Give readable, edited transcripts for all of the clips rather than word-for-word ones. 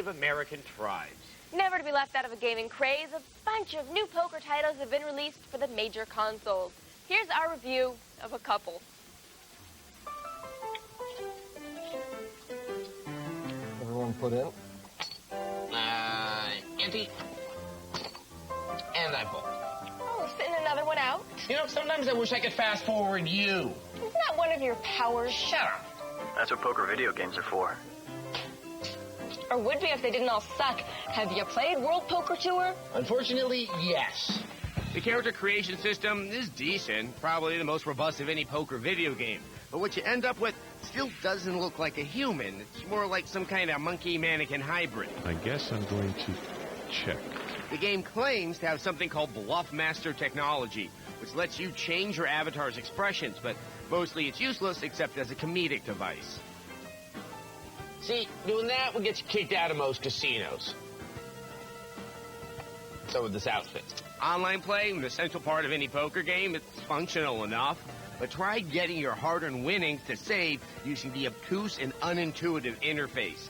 American tribes. Never to be left out of a gaming craze, a bunch of new poker titles have been released for the major consoles. Here's our review of a couple. Everyone put in? Ante. And I pull. Oh, spitting another one out? You know, sometimes I wish I could fast forward you. Isn't that one of your powers? Shut up. That's what poker video games are for. Or would be if they didn't all suck. Have you played World Poker Tour? Unfortunately, yes. The character creation system is decent, probably the most robust of any poker video game. But what you end up with still doesn't look like a human. It's more like some kind of monkey mannequin hybrid. I guess I'm going to check. The game claims to have something called Bluff Master technology, which lets you change your avatar's expressions, but mostly it's useless except as a comedic device. See, doing that would get you kicked out of most casinos. So with this outfit. Online play, an essential part of any poker game, it's functional enough. But try getting your hard-earned winnings to save using the obtuse and unintuitive interface.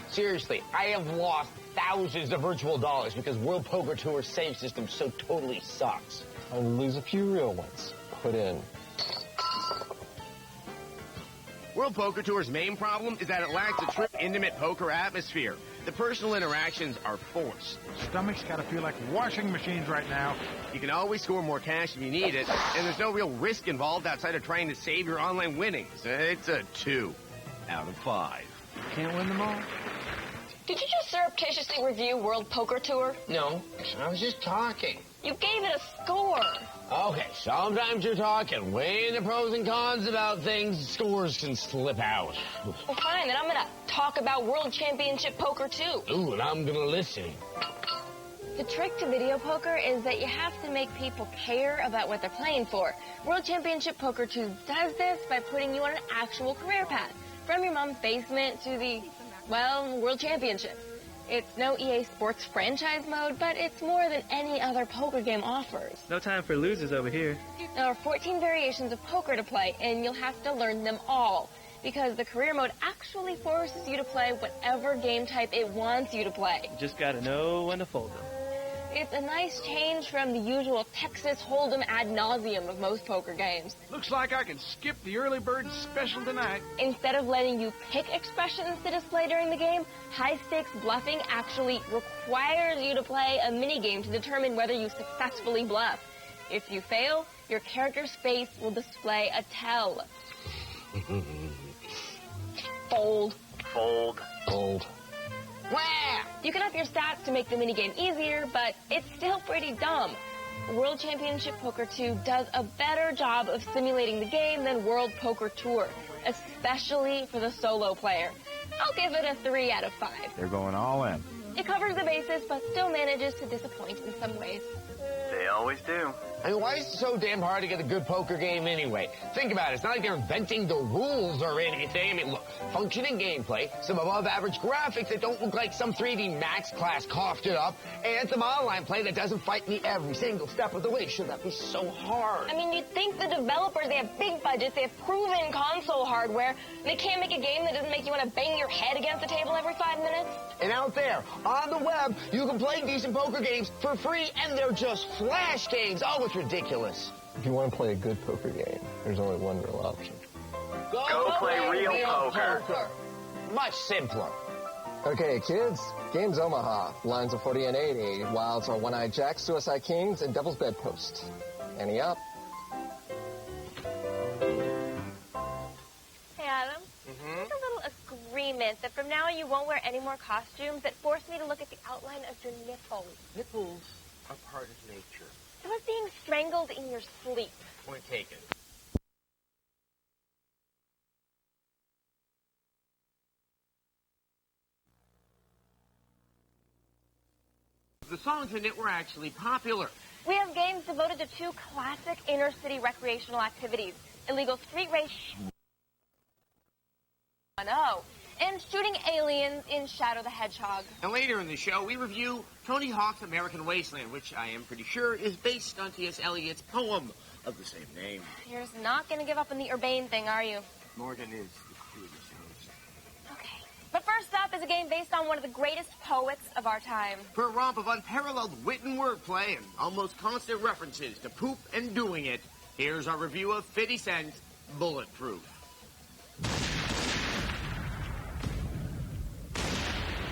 Seriously, I have lost thousands of virtual dollars because World Poker Tour's save system so totally sucks. I'll lose a few real ones. Put in. World Poker Tour's main problem is that it lacks a true intimate poker atmosphere. The personal interactions are forced. Stomach's gotta feel like washing machines right now. You can always score more cash if you need it, and there's no real risk involved outside of trying to save your online winnings. It's a 2 out of 5. Can't win them all. Did you just surreptitiously review World Poker Tour? No, I was just talking. You gave it a score. Okay, sometimes you're talking, weighing the pros and cons about things, scores can slip out. Well, fine, then I'm gonna talk about World Championship Poker 2. Ooh, and I'm gonna listen. The trick to video poker is that you have to make people care about what they're playing for. World Championship Poker 2 does this by putting you on an actual career path. From your mom's basement to the, well, World Championship. It's no EA Sports franchise mode, but it's more than any other poker game offers. No time for losers over here. There are 14 variations of poker to play, and you'll have to learn them all, because the career mode actually forces you to play whatever game type it wants you to play. Just gotta know when to fold them. It's a nice change from the usual Texas Hold'em ad nauseum of most poker games. Looks like I can skip the early bird special tonight. Instead of letting you pick expressions to display during the game, high-stakes bluffing actually requires you to play a minigame to determine whether you successfully bluff. If you fail, your character's face will display a tell. Fold. Fold. Fold. Wah! You can up your stats to make the minigame easier, but it's still pretty dumb. World Championship Poker 2 does a better job of simulating the game than World Poker Tour, especially for the solo player. I'll give it a 3 out of 5. They're going all in. It covers the bases, but still manages to disappoint in some ways. They always do. I mean, why is it so damn hard to get a good poker game anyway? Think about it. It's not like they're inventing the rules or anything. I mean, look, functioning gameplay, some above-average graphics that don't look like some 3D Max class coughed it up, and some online play that doesn't fight me every single step of the way. Should that be so hard? I mean, you'd think the developers, they have big budgets, they have proven console hardware. They can't make a game that doesn't make you want to bang your head against the table every 5 minutes. And out there, on the web, you can play decent poker games for free, and they're just flash games. Oh, it's ridiculous. If you want to play a good poker game, there's only one real option. Go play real poker. Much simpler. Okay, kids, game's Omaha. Lines are 40 and 80. Wilds are One-Eyed Jacks, Suicide Kings, and Devil's Bedpost. Any up? Hey, Adam. There's a little agreement that from now on you won't wear any more costumes that force me to look at the outline of your nipples. Nipples are part of nature. It was being strangled in your sleep. Point taken. The songs in it were actually popular. We have games devoted to 2 classic inner-city recreational activities. Illegal street race... Oh, and shooting aliens in Shadow the Hedgehog. And later in the show, we review Tony Hawk's American Wasteland, which I am pretty sure is based on T.S. Eliot's poem of the same name. You're not going to give up on the urbane thing, are you? Morgan is the cruelest. Okay. But first up, Hip-Hop is a game based on one of the greatest poets of our time. For a romp of unparalleled wit and wordplay and almost constant references to poop and doing it, here's our review of 50 Cent's Bulletproof.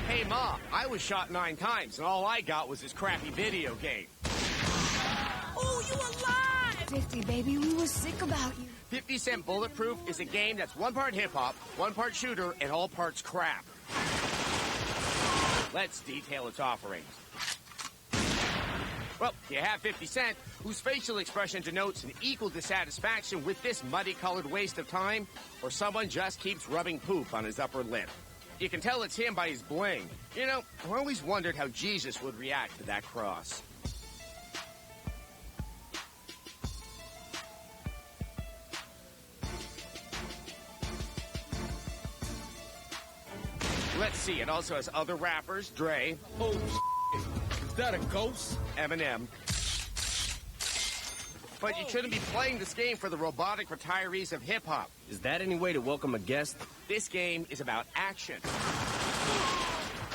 Hey, Ma, I was shot 9 times, and all I got was this crappy video game. Oh, you alive! 50, baby, we were sick about you. 50 Cent Bulletproof is a game that's 1 part hip-hop, 1 part shooter, and all parts crap. Let's detail its offerings. Well, you have 50 Cent, whose facial expression denotes an equal dissatisfaction with this muddy-colored waste of time, or someone just keeps rubbing poop on his upper lip. You can tell it's him by his bling. You know, I always wondered how Jesus would react to that cross. Let's see, it also has other rappers, Dre. Oh, is that a ghost? Eminem. But you shouldn't be playing this game for the robotic retirees of hip-hop. Is that any way to welcome a guest? This game is about action.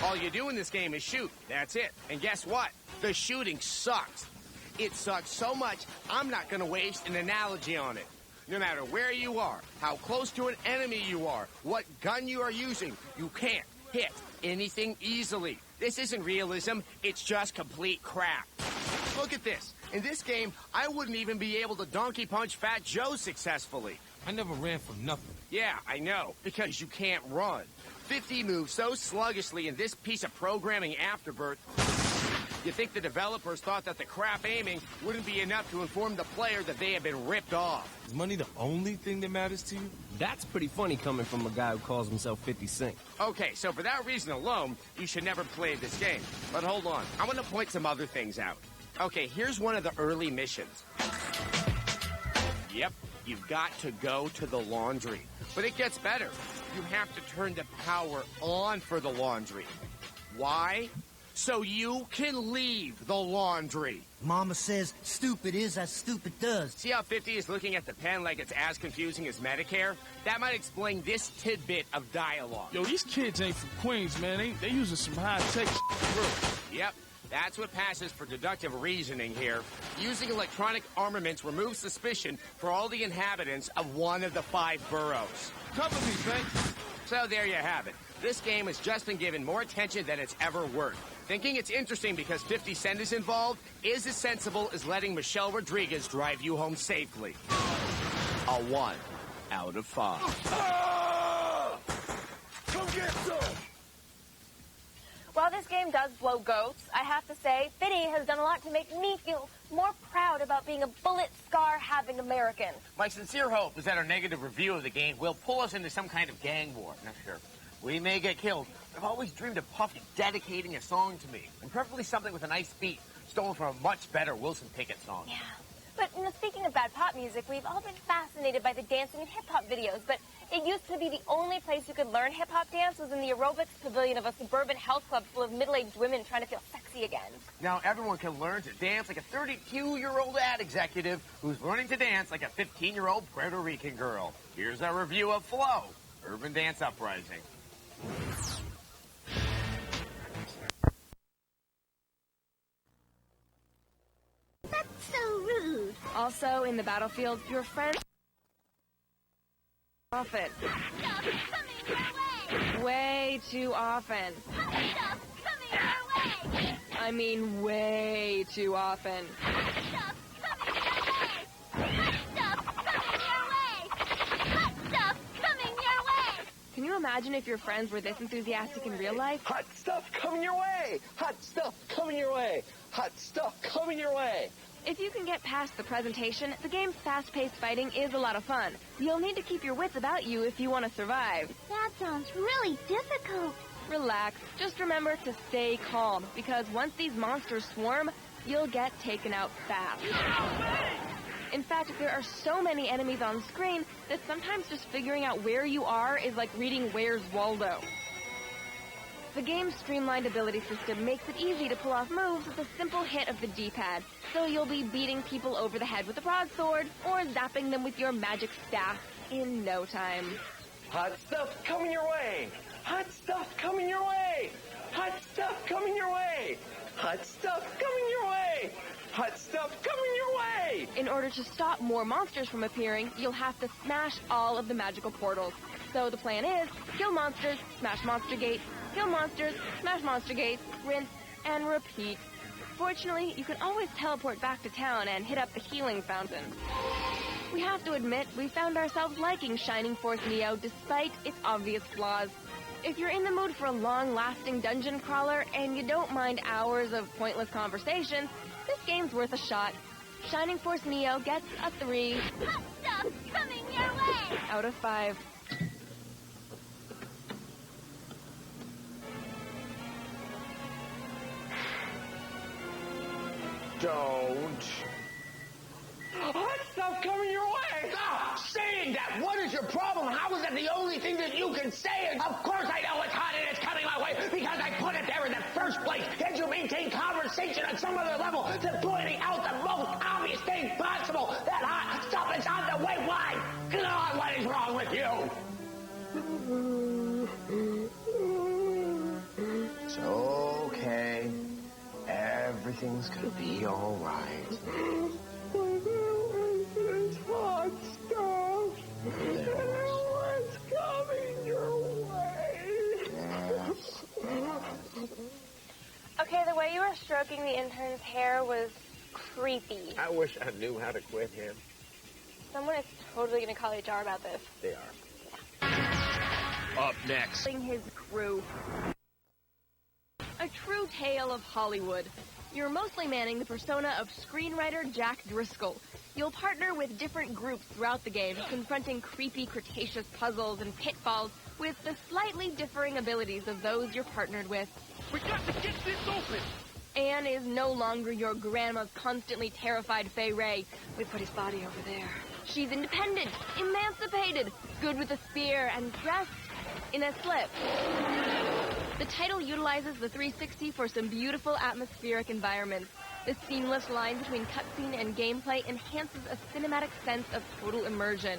All you do in this game is shoot. That's it. And guess what? The shooting sucks. It sucks so much, I'm not going to waste an analogy on it. No matter where you are, how close to an enemy you are, what gun you are using, you can't hit anything easily. This isn't realism, it's just complete crap. Look at this. In this game, I wouldn't even be able to donkey punch Fat Joe successfully. I never ran for nothing. Yeah, I know, because you can't run. 50 moves so sluggishly in this piece of programming afterbirth. You think the developers thought that the crap aiming wouldn't be enough to inform the player that they had been ripped off? Is money the only thing that matters to you? That's pretty funny coming from a guy who calls himself 50 Cent. Okay, so for that reason alone, you should never play this game. But hold on, I want to point some other things out. Okay, here's one of the early missions. Yep, you've got to go to the laundry. But it gets better. You have to turn the power on for the laundry. Why? So you can leave the laundry. Mama says stupid is as stupid does. See how 50 is looking at the pen like it's as confusing as Medicare? That might explain this tidbit of dialogue. Yo, these kids ain't from Queens, man. They using some high-tech shit. Yep. That's what passes for deductive reasoning here. Using electronic armaments removes suspicion for all the inhabitants of one of the 5 boroughs. Cover me, thanks. So there you have it. This game has just been given more attention than it's ever worth. Thinking it's interesting because 50 Cent is involved is as sensible as letting Michelle Rodriguez drive you home safely. A 1 out of 5. Come get some! While this game does blow goats, I have to say, Fitty has done a lot to make me feel more proud about being a bullet scar-having American. My sincere hope is that our negative review of the game will pull us into some kind of gang war. Now, sure, we may get killed. I've always dreamed of Puffy dedicating a song to me, and preferably something with a nice beat, stolen from a much better Wilson Pickett song. Yeah. But, you know, speaking of bad pop music, we've all been fascinated by the dancing and hip-hop videos, but it used to be the only place you could learn hip-hop dance was in the aerobics pavilion of a suburban health club full of middle-aged women trying to feel sexy again. Now everyone can learn to dance like a 32-year-old ad executive who's learning to dance like a 15-year-old Puerto Rican girl. Here's our review of Flow, Urban Dance Uprising. That's so rude. Also, in the battlefield, your friends often. Stuff coming your way. Way too often. Stuff coming your way. I mean, way too often. Stuff coming your way. Stuff coming your way. Hot stuff coming your way. Can you imagine if your friends were this enthusiastic in real life? Hot stuff coming your way! Hot stuff coming your way! Hot stuff coming your way! If you can get past the presentation, the game's fast-paced fighting is a lot of fun. You'll need to keep your wits about you if you want to survive. That sounds really difficult. Relax. Just remember to stay calm, because once these monsters swarm, you'll get taken out fast. In fact, there are so many enemies on screen that sometimes just figuring out where you are is like reading Where's Waldo. The game's streamlined ability system makes it easy to pull off moves with a simple hit of the D-pad, so you'll be beating people over the head with a broadsword or zapping them with your magic staff in no time. Hot stuff coming your way! Hot stuff coming your way! Hot stuff coming your way! Hot stuff coming your way! Hot stuff coming your way! In order to stop more monsters from appearing, you'll have to smash all of the magical portals. So the plan is, kill monsters, smash monster gates, kill monsters, smash monster gates, rinse, and repeat. Fortunately, you can always teleport back to town and hit up the healing fountain. We have to admit, we found ourselves liking Shining Force Neo despite its obvious flaws. If you're in the mood for a long-lasting dungeon crawler and you don't mind hours of pointless conversation, this game's worth a shot. Shining Force Neo gets a 3 Hot stuff coming your way! out of 5. Don't. Hot stuff coming your way! Stop saying that! What is your problem? How is that the only thing that you can say? Of course I know it's hot and it's coming my way because I put it there in the first place. Can't you maintain conversation at some other level than pointing out the most obvious thing possible? That hot stuff is on the way. Why? God, what is wrong with you? It's okay. Everything's gonna be all right. It's hot stuff. What's coming your way? Okay, the way you were stroking the intern's hair was creepy. I wish I knew how to quit him. Someone is totally going to call HR about this. They are. Up next. His crew. A true tale of Hollywood. You're mostly manning the persona of screenwriter Jack Driscoll. You'll partner with different groups throughout the game, confronting creepy Cretaceous puzzles and pitfalls with the slightly differing abilities of those you're partnered with. We got to get this open! Anne is no longer your grandma's constantly terrified Fay Ray. We put his body over there. She's independent, emancipated, good with a spear, and dressed in a slip. The title utilizes the 360 for some beautiful atmospheric environments. The seamless line between cutscene and gameplay enhances a cinematic sense of total immersion.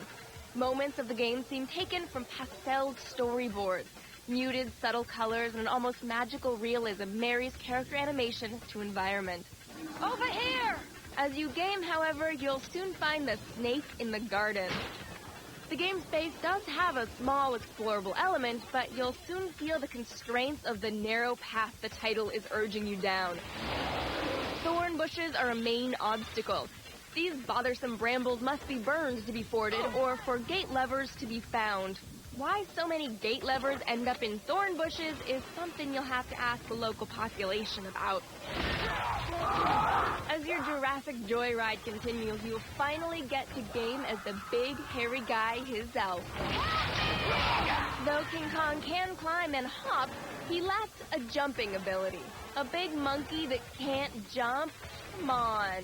Moments of the game seem taken from pastel storyboards. Muted, subtle colors and an almost magical realism marries character animation to environment. Over here! As you game, however, you'll soon find the snake in the garden. The game space does have a small explorable element, but you'll soon feel the constraints of the narrow path the title is urging you down. Thorn bushes are a main obstacle. These bothersome brambles must be burned to be forded, or for gate levers to be found. Why so many gate levers end up in thorn bushes is something you'll have to ask the local population about. As your Jurassic joyride continues, you'll finally get to game as the big, hairy guy himself. Though King Kong can climb and hop, he lacks a jumping ability. A big monkey that can't jump? Come on.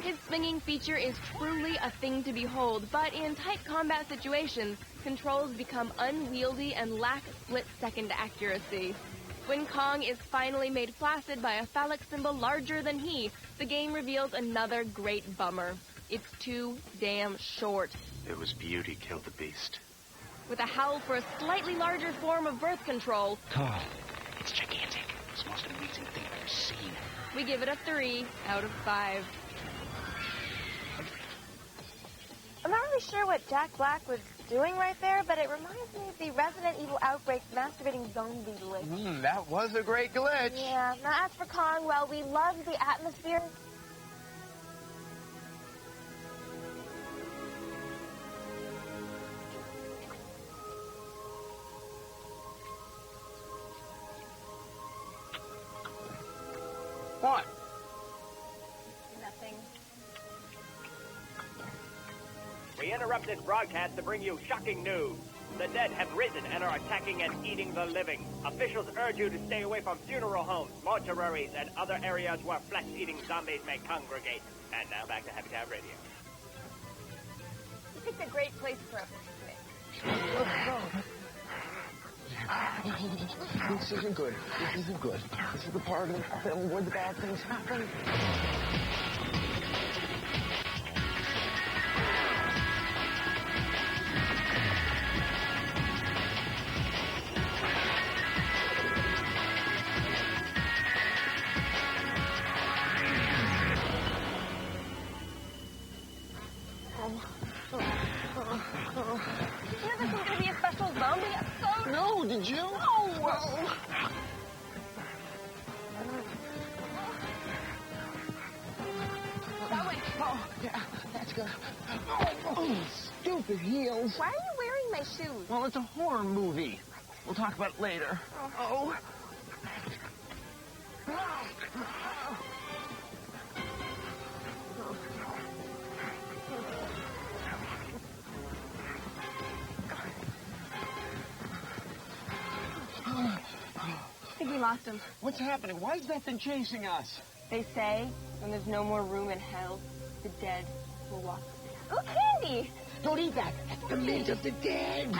His swinging feature is truly a thing to behold, but in tight combat situations, controls become unwieldy and lack split-second accuracy. When Kong is finally made flaccid by a phallic symbol larger than he, the game reveals another great bummer. It's too damn short. It was beauty killed the beast. With a howl for a slightly larger form of birth control, God, it's gigantic. It's the most amazing thing I've ever seen. we give it a 3 out of 5. I'm not really sure what Jack Black was doing right there, but it reminds me of the Resident Evil Outbreak's masturbating zombie glitch. That was a great glitch. Yeah. Now, as for Kong, well, we love the atmosphere. What? Nothing. We interrupt this broadcast to bring you shocking news. The dead have risen and are attacking and eating the living. Officials urge you to stay away from funeral homes, mortuaries, and other areas where flesh-eating zombies may congregate. And now back to Happy Time Radio. You picked a great place for a picnic. This isn't good. This isn't good. This is the part of the film where the bad things happen. did you? Oh! That way. Oh, yeah, that's good. Oh, stupid heels. Why are you wearing my shoes? Well, it's a horror movie. We'll talk about it later. Oh. I think we lost him. What's happening? Why is that thing chasing us? They say when there's no more room in hell, the dead will walk. Ooh, candy! Don't eat that. That's the mint of the dead.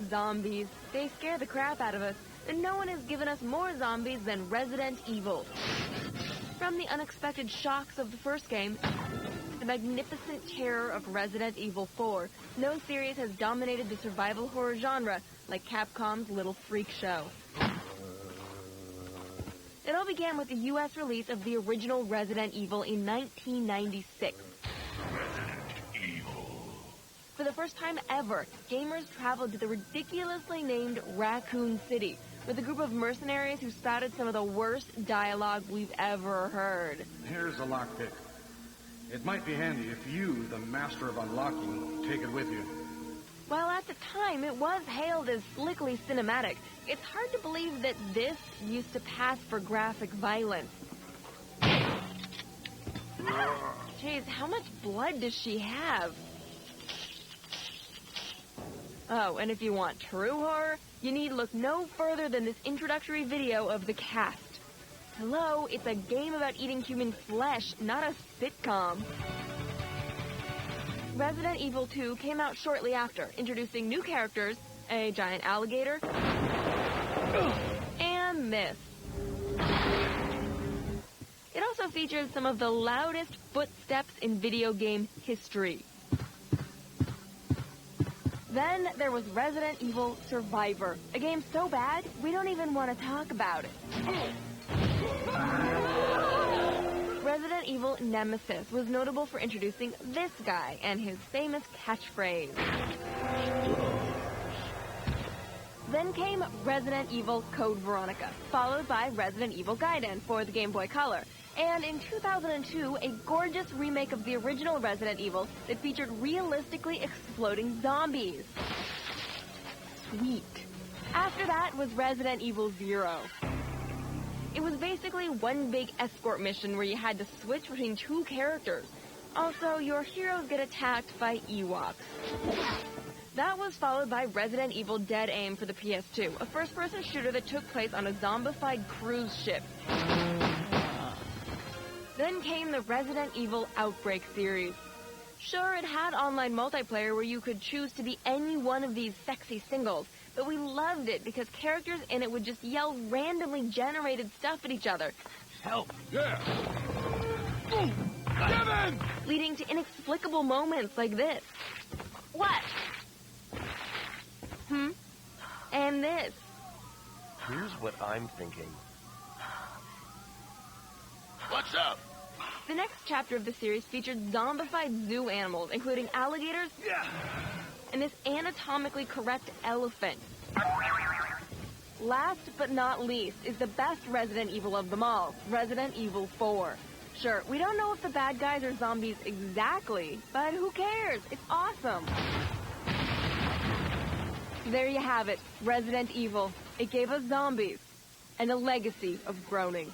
Zombies. They scare the crap out of us. And no one has given us more zombies than Resident Evil. From the unexpected shocks of the first game, the magnificent terror of Resident Evil 4, no series has dominated the survival horror genre like Capcom's Little Freak Show. It all began with the U.S. release of the original Resident Evil in 1996. For the first time ever, gamers traveled to the ridiculously named Raccoon City with a group of mercenaries who spouted some of the worst dialogue we've ever heard. Here's a lockpick. It might be handy if you, the master of unlocking, take it with you. While at the time it was hailed as slickly cinematic, it's hard to believe that this used to pass for graphic violence. Jeez, how much blood does she have? Oh, and if you want true horror, you need look no further than this introductory video of the cast. Hello, it's a game about eating human flesh, not a sitcom. Resident Evil 2 came out shortly after, introducing new characters, a giant alligator, and this. It also features some of the loudest footsteps in video game history. Then there was Resident Evil Survivor, a game so bad we don't even want to talk about it. Resident Evil Nemesis was notable for introducing this guy and his famous catchphrase. Then came Resident Evil Code Veronica, followed by Resident Evil Gaiden for the Game Boy Color. And in 2002, a gorgeous remake of the original Resident Evil that featured realistically exploding zombies. Sweet. After that was Resident Evil 0. It was basically one big escort mission where you had to switch between two characters. Also, your heroes get attacked by Ewoks. That was followed by Resident Evil Dead Aim for the PS2, a first-person shooter that took place on a zombified cruise ship. Then came the Resident Evil Outbreak series. Sure, it had online multiplayer where you could choose to be any one of these sexy singles, but we loved it because characters in it would just yell randomly generated stuff at each other. Help! Yeah! Kevin! Leading to inexplicable moments like this. What? And this. Here's what I'm thinking. What's up? The next chapter of the series featured zombified zoo animals, including alligators and this anatomically correct elephant. Last but not least is the best Resident Evil of them all, Resident Evil 4. Sure, we don't know if the bad guys are zombies exactly, but who cares? It's awesome. There you have it, Resident Evil. It gave us zombies and a legacy of groaning.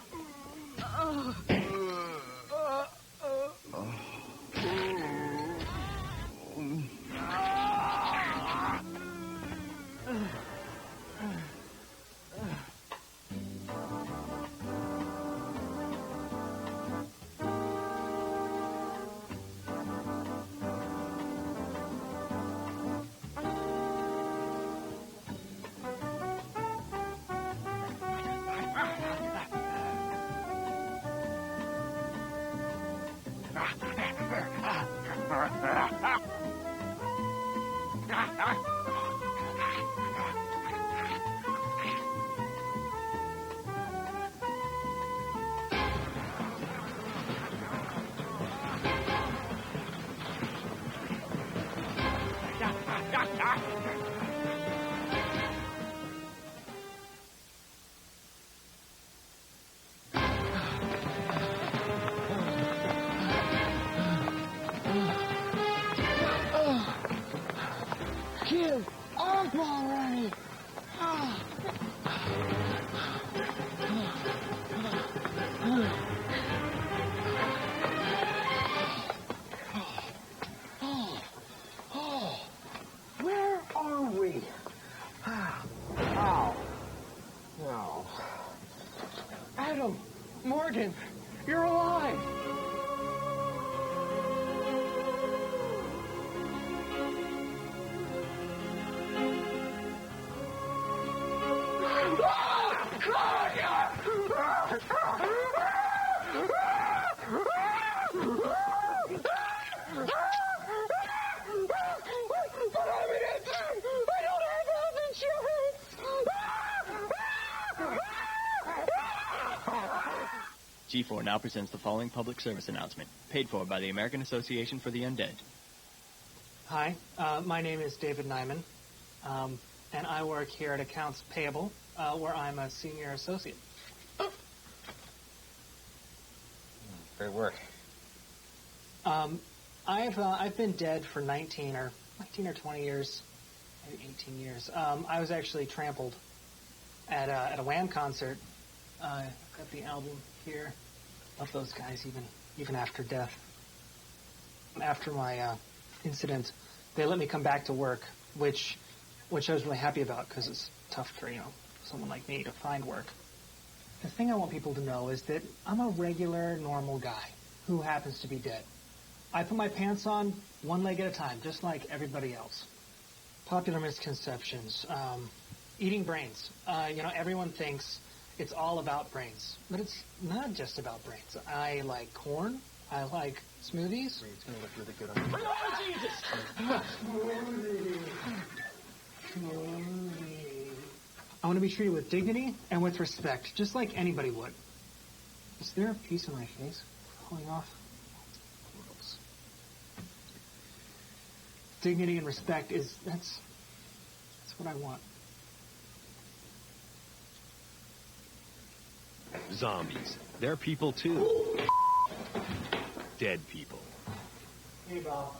Give up already! Where are we? Ow. No. Adam, Morgan, you're alive! G4 now presents the following public service announcement, paid for by the American Association for the Undead. Hi, my name is David Nyman, and I work here at Accounts Payable, where I'm a senior associate. Great work. I've been dead for 19 or 20 years, maybe 18 years. I was actually trampled at a Wham concert. I've got the album here. Love those guys even after death. After my incident, they let me come back to work, which I was really happy about because it's tough for someone like me to find work. The thing I want people to know is that I'm a regular, normal guy who happens to be dead. I put my pants on one leg at a time, just like everybody else. Popular misconceptions. Eating brains. Everyone thinks it's all about brains, but it's not just about brains. I like corn. I like smoothies. It's going to look really good on you. Oh, Jesus! I want to be treated with dignity and with respect, just like anybody would. Is there a piece of my face falling off? Gross. Dignity and respect that's what I want. Zombies. They're people too. Dead people. Hey, Bob.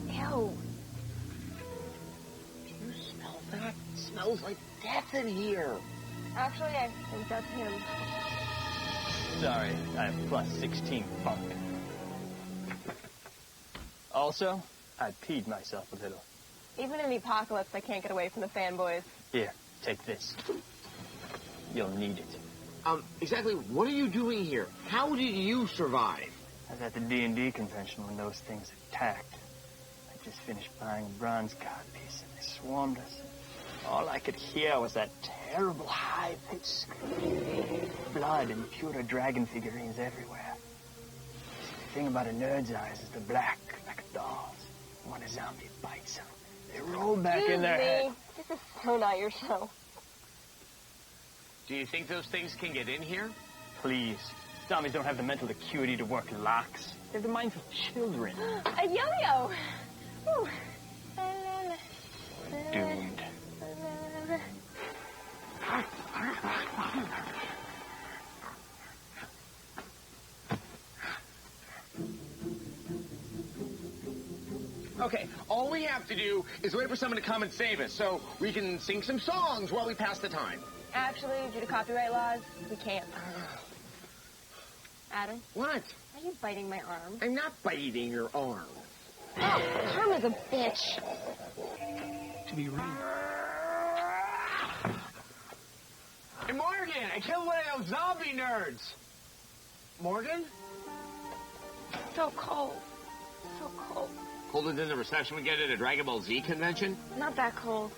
Ew. Do you smell that? It smells like death in here. Actually, I think that's him. Sorry, I have plus 16 funk. Also, I peed myself a little. Even in the apocalypse, I can't get away from the fanboys. Here, take this. You'll need it. Exactly what are you doing here? How did you survive? I was at the D&D convention when those things attacked. I just finished buying a bronze codpiece and they swarmed us. All I could hear was that terrible high-pitched scream. Blood and pewter dragon figurines everywhere. The thing about a nerd's eyes is they're black, like a doll's. When a zombie bites them, they roll back in their head. This is so not your show. Do you think those things can get in here? Please. Zombies don't have the mental acuity to work locks. They have the minds of children. A yo-yo! Whew. Doomed. Okay, all we have to do is wait for someone to come and save us so we can sing some songs while we pass the time. Actually, due to copyright laws, we can't. Adam? What? Are you biting my arm? I'm not biting your arm. Oh, Karma's a bitch. To be real. Hey, Morgan, I killed one of those zombie nerds. Morgan? So cold. So cold. Colder than the reception we get at a Dragon Ball Z convention? Not that cold.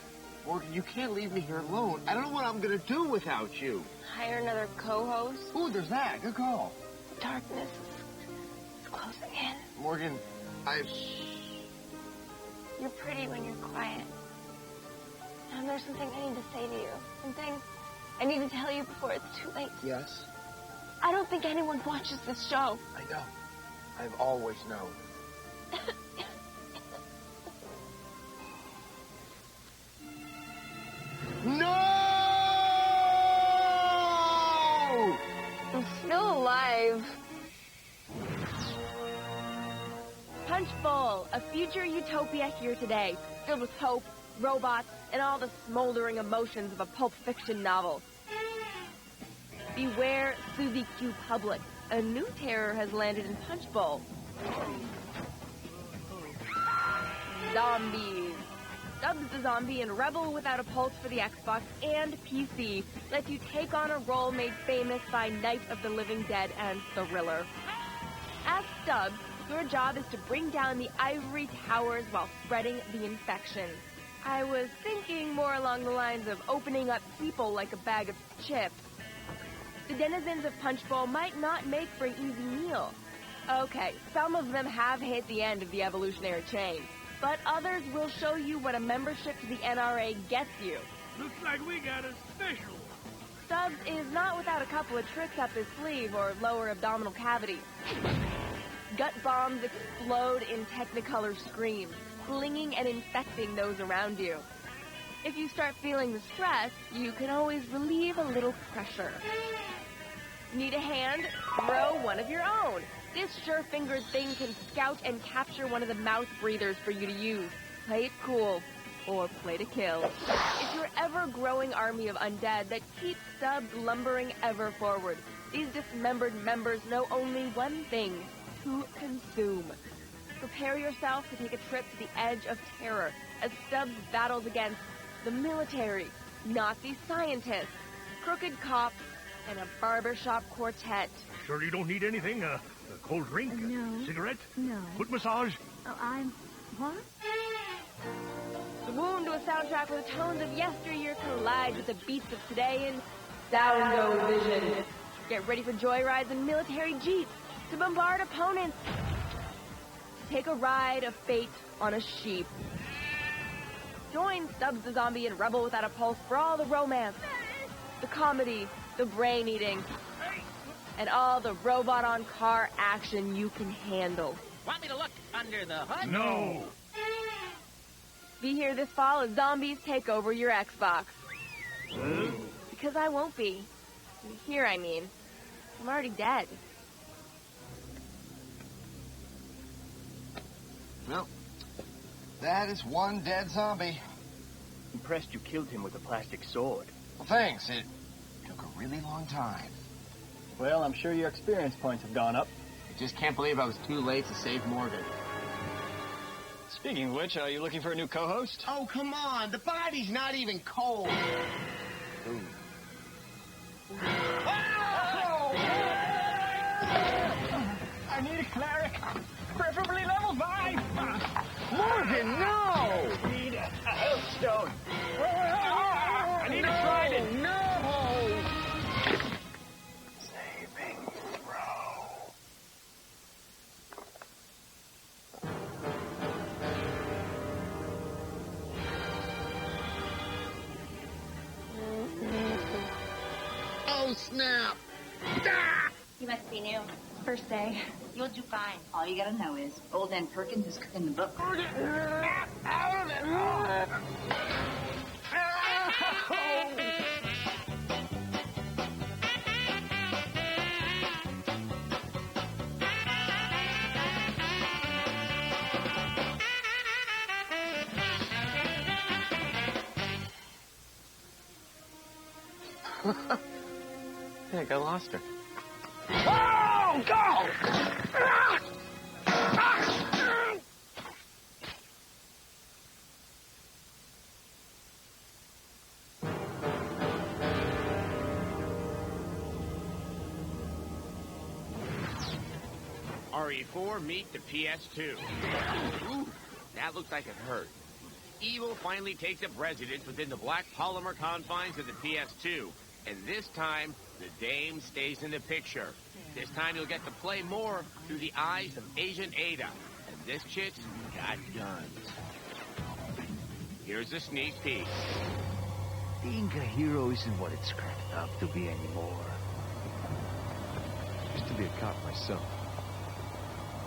Morgan, you can't leave me here alone. I don't know what I'm going to do without you. Hire another co-host. Ooh, there's that. Good call. Darkness is closing in. Morgan, You're pretty when you're quiet. There's something I need to say to you. Something I need to tell you before it's too late. Yes? I don't think anyone watches this show. I know. I've always known. No! I'm still alive. Punch Bowl, a future utopia here today, filled with hope, robots, and all the smoldering emotions of a pulp fiction novel. Beware Suzy Q Public. A new terror has landed in Punch Bowl. Zombies. Stubbs the Zombie and Rebel Without a Pulse for the Xbox and PC lets you take on a role made famous by Night of the Living Dead and Thriller. As Stubbs, your job is to bring down the ivory towers while spreading the infection. I was thinking more along the lines of opening up people like a bag of chips. The denizens of Punch Bowl might not make for an easy meal. Okay, some of them have hit the end of the evolutionary chain, but others will show you what a membership to the NRA gets you. Looks like we got a special one. Stubbs is not without a couple of tricks up his sleeve or lower abdominal cavity. Gut bombs explode in Technicolor screams, clinging and infecting those around you. If you start feeling the stress, you can always relieve a little pressure. Need a hand? Throw one of your own. This sure-fingered thing can scout and capture one of the mouth breathers for you to use. Play it cool, or play to kill. It's your ever-growing army of undead that keeps Stubbs lumbering ever forward. These dismembered members know only one thing: to consume. Prepare yourself to take a trip to the edge of terror as Stubbs battles against the military, Nazi scientists, crooked cops, and a barbershop quartet. Sure you don't need anything? A cold drink? No. Cigarette? No. Foot massage? Oh, what? The wound to a soundtrack where the tones of yesteryear collide with the beats of today in Sound-O-Vision. Get ready for joyrides in military jeeps to bombard opponents. Take a ride of fate on a sheep. Join Stubbs the Zombie and Rebel Without a Pulse for all the romance, the comedy, the brain-eating, and all the robot-on-car action you can handle. Want me to look under the hood? No. Be here this fall as zombies take over your Xbox. Because I won't be. Here, I mean. I'm already dead. Well, that is one dead zombie. Impressed you killed him with a plastic sword. Well, thanks. It took a really long time. Well, I'm sure your experience points have gone up. I just can't believe I was too late to save Morgan. Speaking of which, are you looking for a new co-host? Oh, come on. The body's not even cold. Ooh. I need a cleric, preferably level 5. Morgan, no! I need a health stone. I need a trident. No! Saving throw. Oh, snap! You must be new. First day. You'll do fine. All you gotta know is old Ann Perkins is cooking the book. I think I lost her. Oh, go! RE4 meet the PS2. Ooh, that looks like it hurt. Evil finally takes up residence within the black polymer confines of the PS2. And this time, the dame stays in the picture. This time you'll get to play more through the eyes of Agent Ada. And this chick's got guns. Here's a sneak peek. Being a hero isn't what it's cracked up to be anymore. Used to be a cop myself.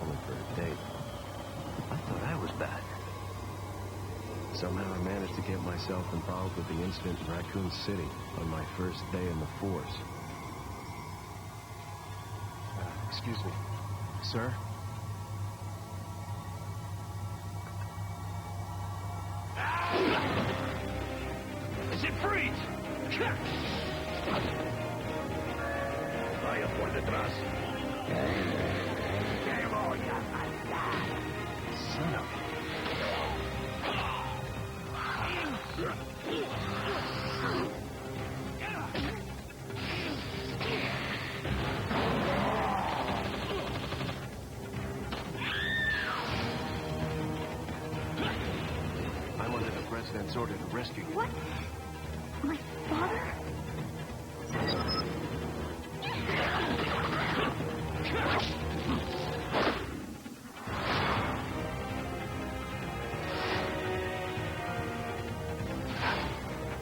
Only for a day. I thought I was bad. Somehow I managed to get myself involved with the incident in Raccoon City on my first day in the force. Excuse me. Sir? ¡Se freeze! Vaya por detrás. Te voy a matar. Son of I'm under the president's order to rescue you. What? My father?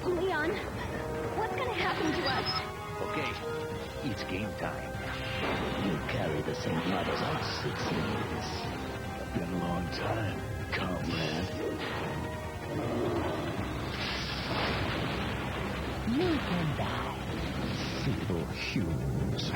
Leon, what's gonna happen to us? Okay, it's game time. You carry the same blood as us, it seems. Been a long time, comrade. You can die, simple humans.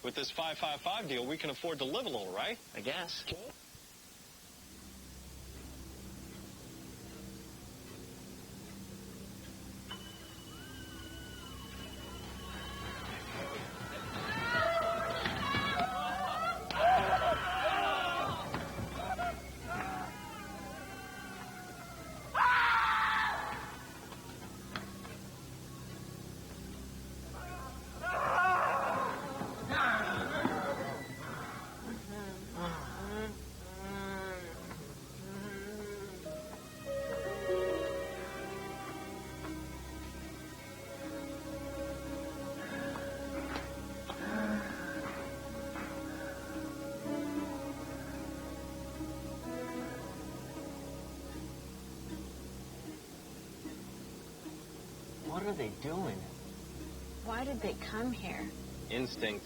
With this 555 deal, we can afford to live a little, right? I guess. What are they doing? Why did they come here? Instinct.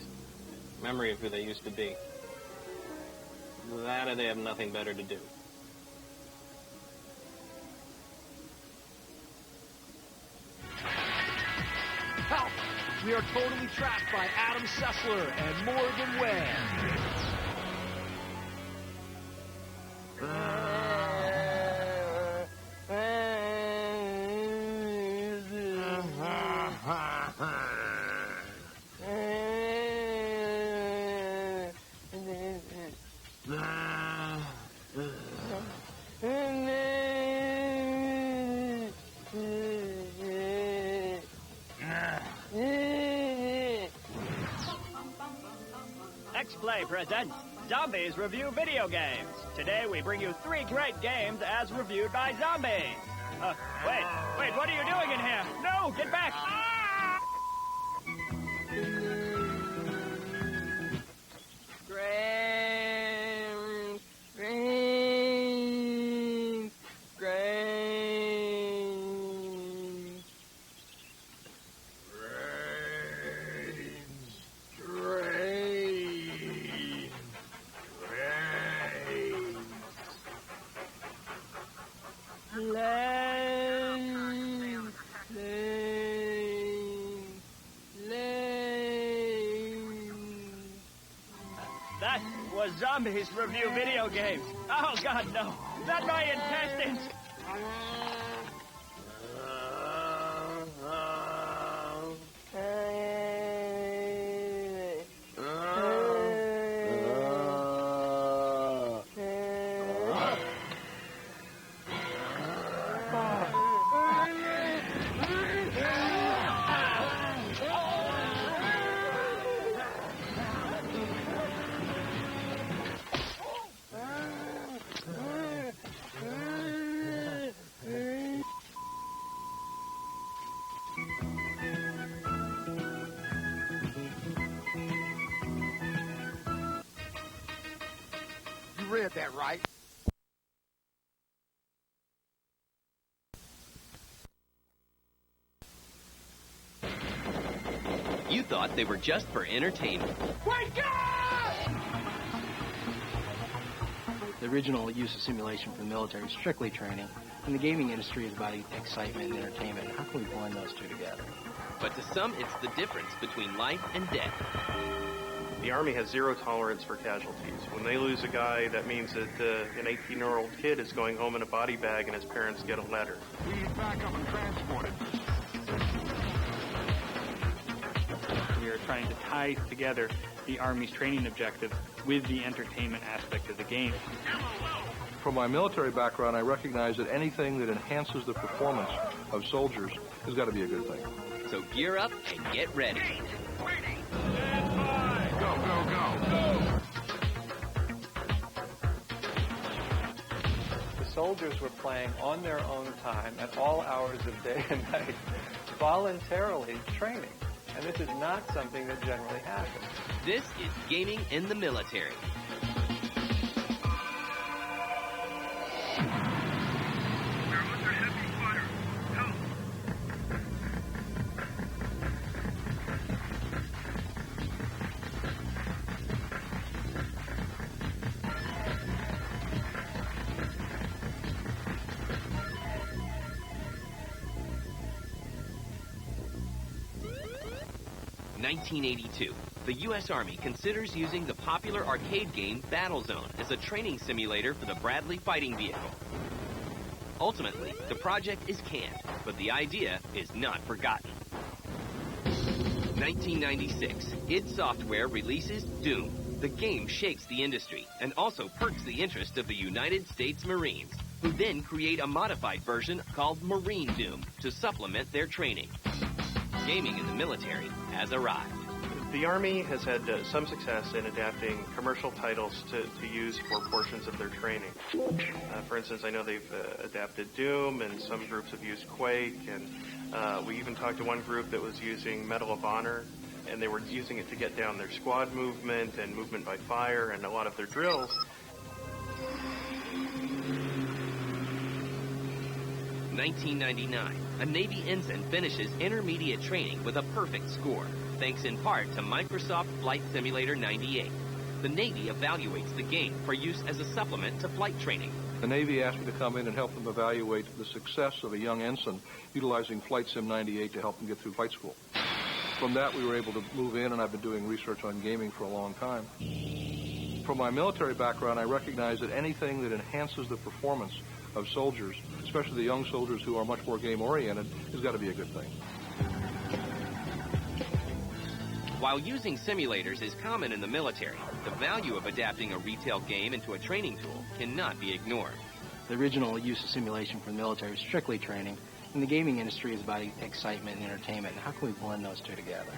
Memory of who they used to be. That or they have nothing better to do. Help! We are totally trapped by Adam Sessler and Morgan Webb. X-Play presents Zombies Review Video Games. Today we bring you 3 great games as reviewed by zombies. Wait, what are you doing in here? No, get back! zombies review video games. Oh, God, no. Not my intestines. You read that right. You thought they were just for entertainment. Wake up! The original use of simulation for the military is strictly training, and the gaming industry is about excitement and entertainment. How can we blend those two together? But to some, it's the difference between life and death. The Army has zero tolerance for casualties. When they lose a guy, that means that an 18-year-old kid is going home in a body bag and his parents get a letter. We need backup and transported. We are trying to tie together the Army's training objective with the entertainment aspect of the game. From my military background, I recognize that anything that enhances the performance of soldiers has got to be a good thing. So gear up and get ready. Go, go, go. The soldiers were playing on their own time at all hours of day and night, voluntarily training. And this is not something that generally happens. This is gaming in the military. In 1982, the U.S. Army considers using the popular arcade game Battlezone as a training simulator for the Bradley fighting vehicle. Ultimately, the project is canned, but the idea is not forgotten. 1996, id Software releases Doom. The game shakes the industry and also perks the interest of the United States Marines, who then create a modified version called Marine Doom to supplement their training. Gaming in the military has arrived. The Army has had some success in adapting commercial titles to use for portions of their training. For instance, I know they've adapted Doom, and some groups have used Quake, and we even talked to one group that was using Medal of Honor, and they were using it to get down their squad movement and movement by fire and a lot of their drills. 1999, a Navy ensign finishes intermediate training with a perfect score, thanks in part to Microsoft Flight Simulator 98. The Navy evaluates the game for use as a supplement to flight training. The Navy asked me to come in and help them evaluate the success of a young ensign utilizing Flight Sim 98 to help them get through flight school. From that, we were able to move in, and I've been doing research on gaming for a long time. From my military background, I recognize that anything that enhances the performance of soldiers, especially the young soldiers who are much more game-oriented, has got to be a good thing. While using simulators is common in the military, the value of adapting a retail game into a training tool cannot be ignored. The original use of simulation for the military is strictly training, and the gaming industry is about excitement and entertainment. How can we blend those two together?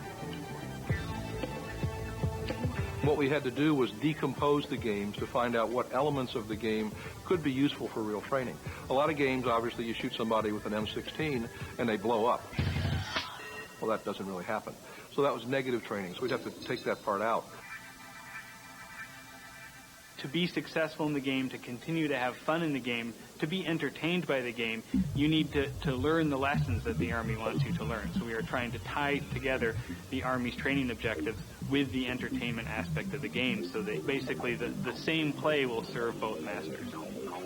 What we had to do was decompose the games to find out what elements of the game could be useful for real training. A lot of games, obviously, you shoot somebody with an M16 and they blow up. Well, that doesn't really happen. So that was negative training, so we'd have to take that part out. To be successful in the game, to continue to have fun in the game, to be entertained by the game, you need to learn the lessons that the Army wants you to learn. So we are trying to tie together the Army's training objectives with the entertainment aspect of the game, so that basically the same play will serve both masters.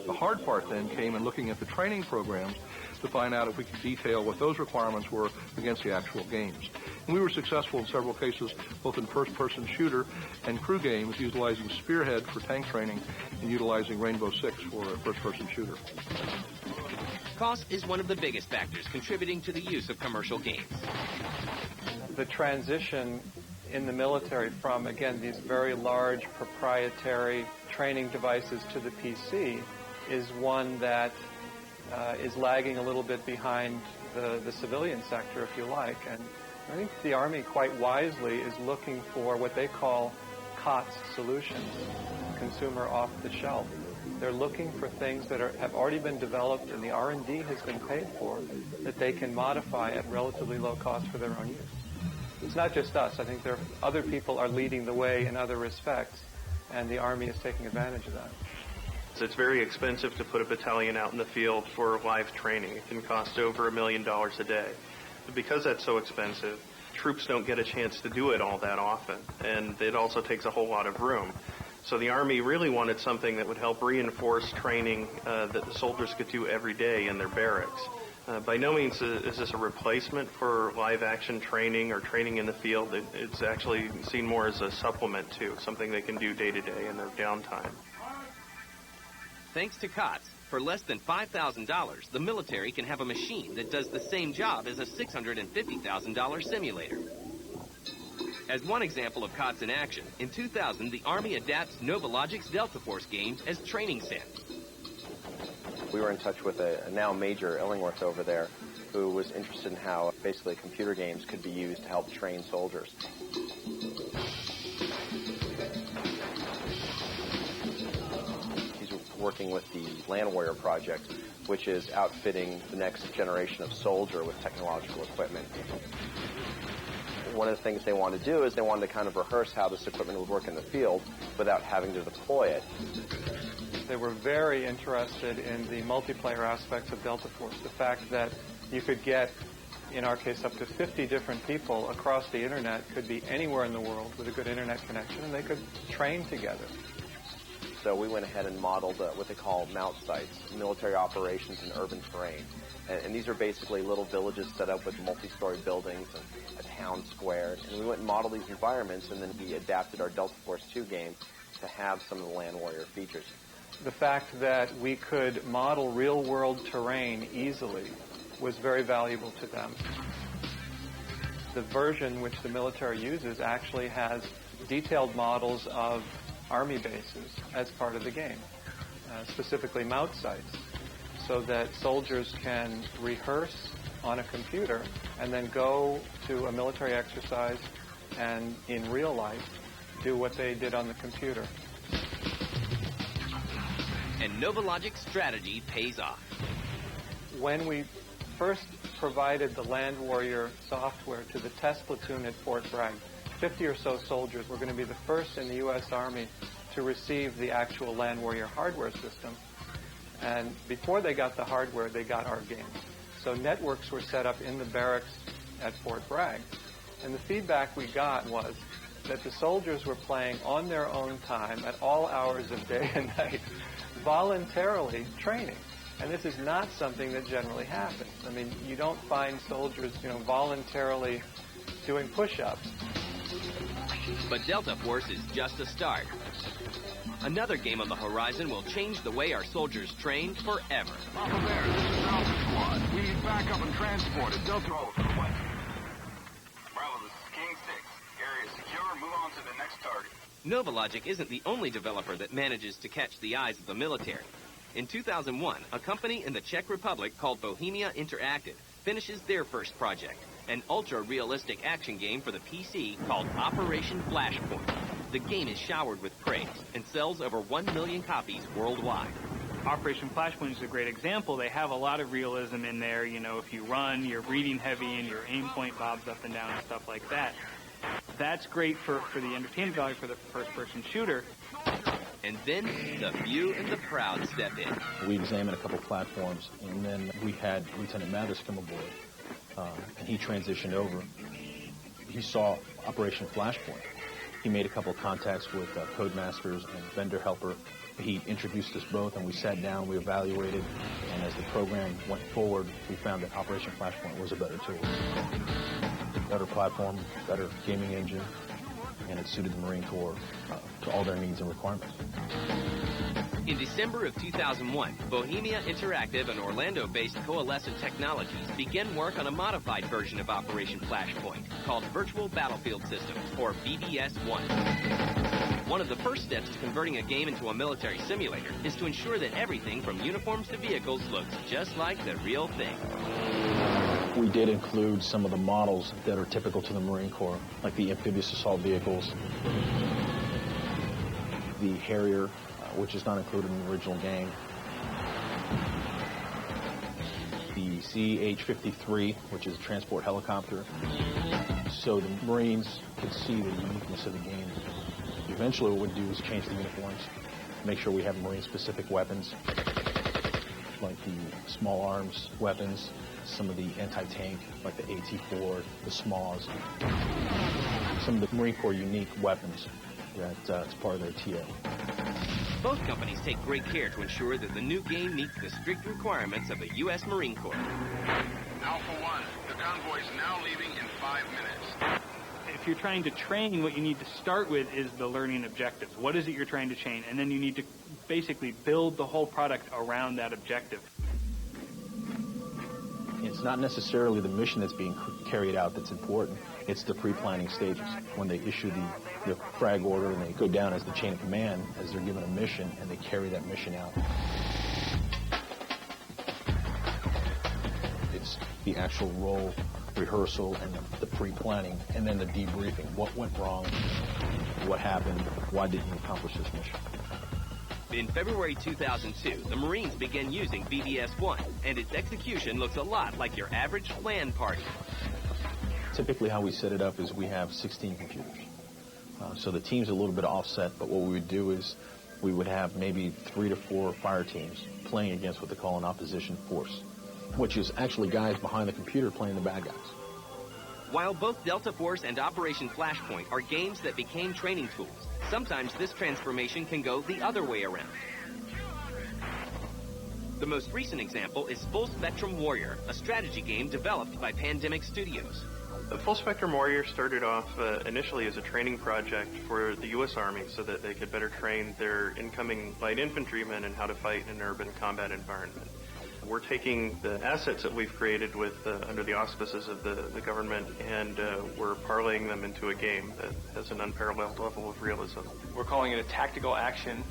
The hard part then came in looking at the training programs to find out if we could detail what those requirements were against the actual games. And we were successful in several cases, both in first-person shooter and crew games, utilizing Spearhead for tank training and utilizing Rainbow Six for a first-person shooter. Cost is one of the biggest factors contributing to the use of commercial games. The transition in the military from, again, these very large proprietary training devices to the PC is one that is lagging a little bit behind the civilian sector, if you like. And I think the Army, quite wisely, is looking for what they call COTS solutions, consumer off-the-shelf. They're looking for things that have already been developed and the R&D has been paid for that they can modify at relatively low cost for their own use. It's not just us. I think other people are leading the way in other respects, and the Army is taking advantage of that. It's very expensive to put a battalion out in the field for live training. It can cost over $1 million a day. But because that's so expensive, troops don't get a chance to do it all that often, and it also takes a whole lot of room. So the Army really wanted something that would help reinforce training that the soldiers could do every day in their barracks. By no means is this a replacement for live-action training or training in the field. It's actually seen more as a supplement to something they can do day-to-day in their downtime. Thanks to COTS, for less than $5,000, the military can have a machine that does the same job as a $650,000 simulator. As one example of COTS in action, in 2000, the Army adapts Novologic's Delta Force games as training sets. We were in touch with a now Major Illingworth over there who was interested in how basically computer games could be used to help train soldiers. He's working with the Land Warrior project, which is outfitting the next generation of soldier with technological equipment. One of the things they wanted to do is they wanted to kind of rehearse how this equipment would work in the field without having to deploy it. They were very interested in the multiplayer aspects of Delta Force. The fact that you could get, in our case, up to 50 different people across the internet, could be anywhere in the world with a good internet connection, and they could train together. So we went ahead and modeled what they call MOUT sites, military operations in urban terrain. And these are basically little villages set up with multi-story buildings and a town square. And we went and modeled these environments, and then we adapted our Delta Force 2 game to have some of the Land Warrior features. The fact that we could model real-world terrain easily was very valuable to them. The version which the military uses actually has detailed models of Army bases as part of the game, specifically MOUT sites, so that soldiers can rehearse on a computer and then go to a military exercise and in real life do what they did on the computer. And Novologic's strategy pays off. When we first provided the Land Warrior software to the test platoon at Fort Bragg, 50 or so soldiers were going to be the first in the U.S. Army to receive the actual Land Warrior hardware system. And before they got the hardware, they got our game. So networks were set up in the barracks at Fort Bragg. And the feedback we got was that the soldiers were playing on their own time at all hours of day and night, voluntarily training. And this is not something that generally happens. I mean, you don't find soldiers, voluntarily doing push-ups. But Delta Force is just a start. Another game on the horizon will change the way our soldiers train forever. Papa Bear, this is Alpha Squad. We need backup and transport at Delta Force. Bravo, this is King 6. Area secure. Move on to the next target. Novologic isn't the only developer that manages to catch the eyes of the military. In 2001, a company in the Czech Republic called Bohemia Interactive finishes their first project, an ultra-realistic action game for the PC called Operation Flashpoint. The game is showered with praise and sells over 1 million copies worldwide. Operation Flashpoint is a great example. They have a lot of realism in there. If you run, you're breathing heavy and your aim point bobs up and down and stuff like that. That's great for the entertainment value for the first-person shooter. And then the few and the proud step in. We examined a couple platforms, and then we had Lieutenant Mathers come aboard, and he transitioned over. He saw Operation Flashpoint. He made a couple of contacts with Codemasters and Vendor Helper. He introduced us both, and we sat down, we evaluated, and as the program went forward, we found that Operation Flashpoint was a better tool. better platform, better gaming engine, and it suited the Marine Corps to all their needs and requirements. In December of 2001, Bohemia Interactive and Orlando-based Coalescent Technologies began work on a modified version of Operation Flashpoint called Virtual Battlefield System, or VBS-1. One of the first steps to converting a game into a military simulator is to ensure that everything from uniforms to vehicles looks just like the real thing. We did include some of the models that are typical to the Marine Corps, like the amphibious assault vehicles, the Harrier, which is not included in the original game, the CH-53, which is a transport helicopter, so the Marines could see the uniqueness of the game. Eventually what we'd do is change the uniforms, make sure we have Marine-specific weapons, like the small arms weapons, some of the anti-tank, like the AT-4, the SMAWs, some of the Marine Corps unique weapons that's part of their TA. Both companies take great care to ensure that the new game meets the strict requirements of the U.S. Marine Corps. Alpha 1, the convoy is now leaving in 5 minutes. If you're trying to train, what you need to start with is the learning objectives. What is it you're trying to train? And then you need to basically build the whole product around that objective. It's not necessarily the mission that's being carried out that's important. It's the pre-planning stages. When they issue the frag order and they go down as the chain of command as they're given a mission and they carry that mission out. It's the actual role rehearsal and the pre-planning and then the debriefing. What went wrong? What happened? Why didn't you accomplish this mission? In February 2002, the Marines began using VBS-1, and its execution looks a lot like your average LAN party. Typically how we set it up is we have 16 computers. So the team's a little bit offset, but what we would do is we would have maybe 3 to 4 fire teams playing against what they call an opposition force, which is actually guys behind the computer playing the bad guys. While both Delta Force and Operation Flashpoint are games that became training tools, sometimes this transformation can go the other way around. The most recent example is Full Spectrum Warrior, a strategy game developed by Pandemic Studios. The Full Spectrum Warrior started off initially as a training project for the U.S. Army so that they could better train their incoming light infantrymen in how to fight in an urban combat environment. We're taking the assets that we've created with under the auspices of the government and we're parlaying them into a game that has an unparalleled level of realism. We're calling it a tactical action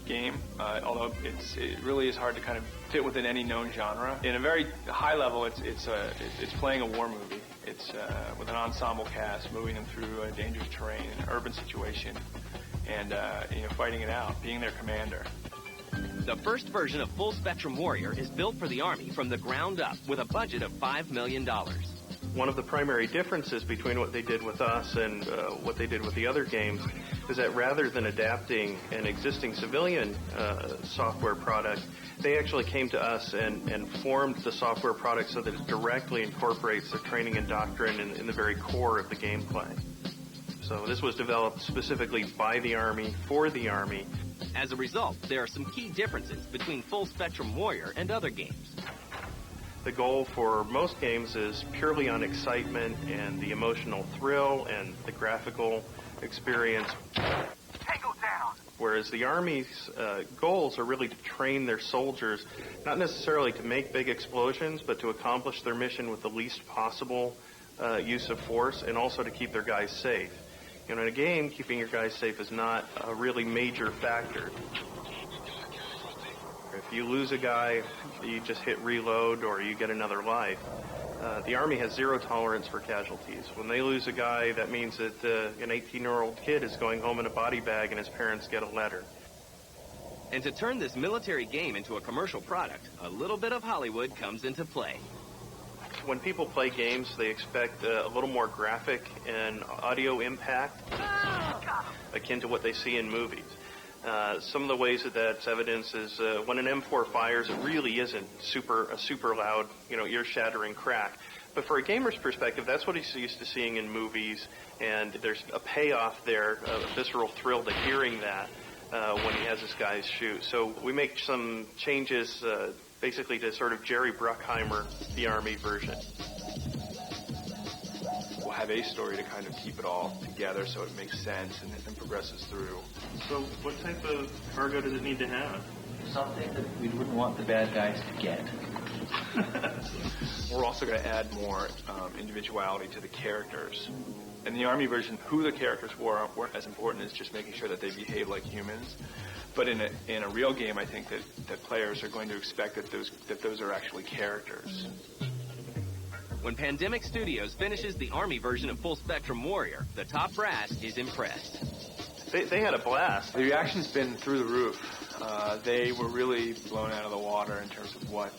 game, although it really is hard to kind of fit within any known genre. In a very high level, it's playing a war movie. It's with an ensemble cast, moving them through a dangerous terrain, an urban situation, and fighting it out, being their commander. The first version of Full Spectrum Warrior is built for the Army from the ground up with a budget of $5 million. One of the primary differences between what they did with us and what they did with the other games is that rather than adapting an existing civilian software product, they actually came to us and formed the software product so that it directly incorporates the training and doctrine in the very core of the gameplay. So this was developed specifically by the Army, for the Army. As a result, there are some key differences between Full Spectrum Warrior and other games. The goal for most games is purely on excitement and the emotional thrill and the graphical experience. Tango down! Whereas the Army's goals are really to train their soldiers, not necessarily to make big explosions, but to accomplish their mission with the least possible use of force and also to keep their guys safe. In a game, keeping your guys safe is not a really major factor. If you lose a guy, you just hit reload or you get another life. The Army has zero tolerance for casualties. When they lose a guy, that means that an 18-year-old kid is going home in a body bag and his parents get a letter. And to turn this military game into a commercial product, a little bit of Hollywood comes into play. When people play games, they expect a little more graphic and audio impact, akin to what they see in movies. Some of the ways that that's evidenced is when an M4 fires, it really isn't a super loud, ear-shattering crack. But for a gamer's perspective, that's what he's used to seeing in movies, and there's a payoff there, a visceral thrill to hearing that when he has his guys shoot. So we make some changes basically to sort of Jerry Bruckheimer the Army version. Why have a story to kind of keep it all together so it makes sense and progresses through. So what type of cargo does it need to have? Something that we wouldn't want the bad guys to get. We're also going to add more individuality to the characters. In the Army version, who the characters weren't as important as just making sure that they behave like humans. But in a real game, I think that players are going to expect that those are actually characters. When Pandemic Studios finishes the Army version of Full Spectrum Warrior, the top brass is impressed. They had a blast. The reaction's been through the roof. They were really blown out of the water in terms of what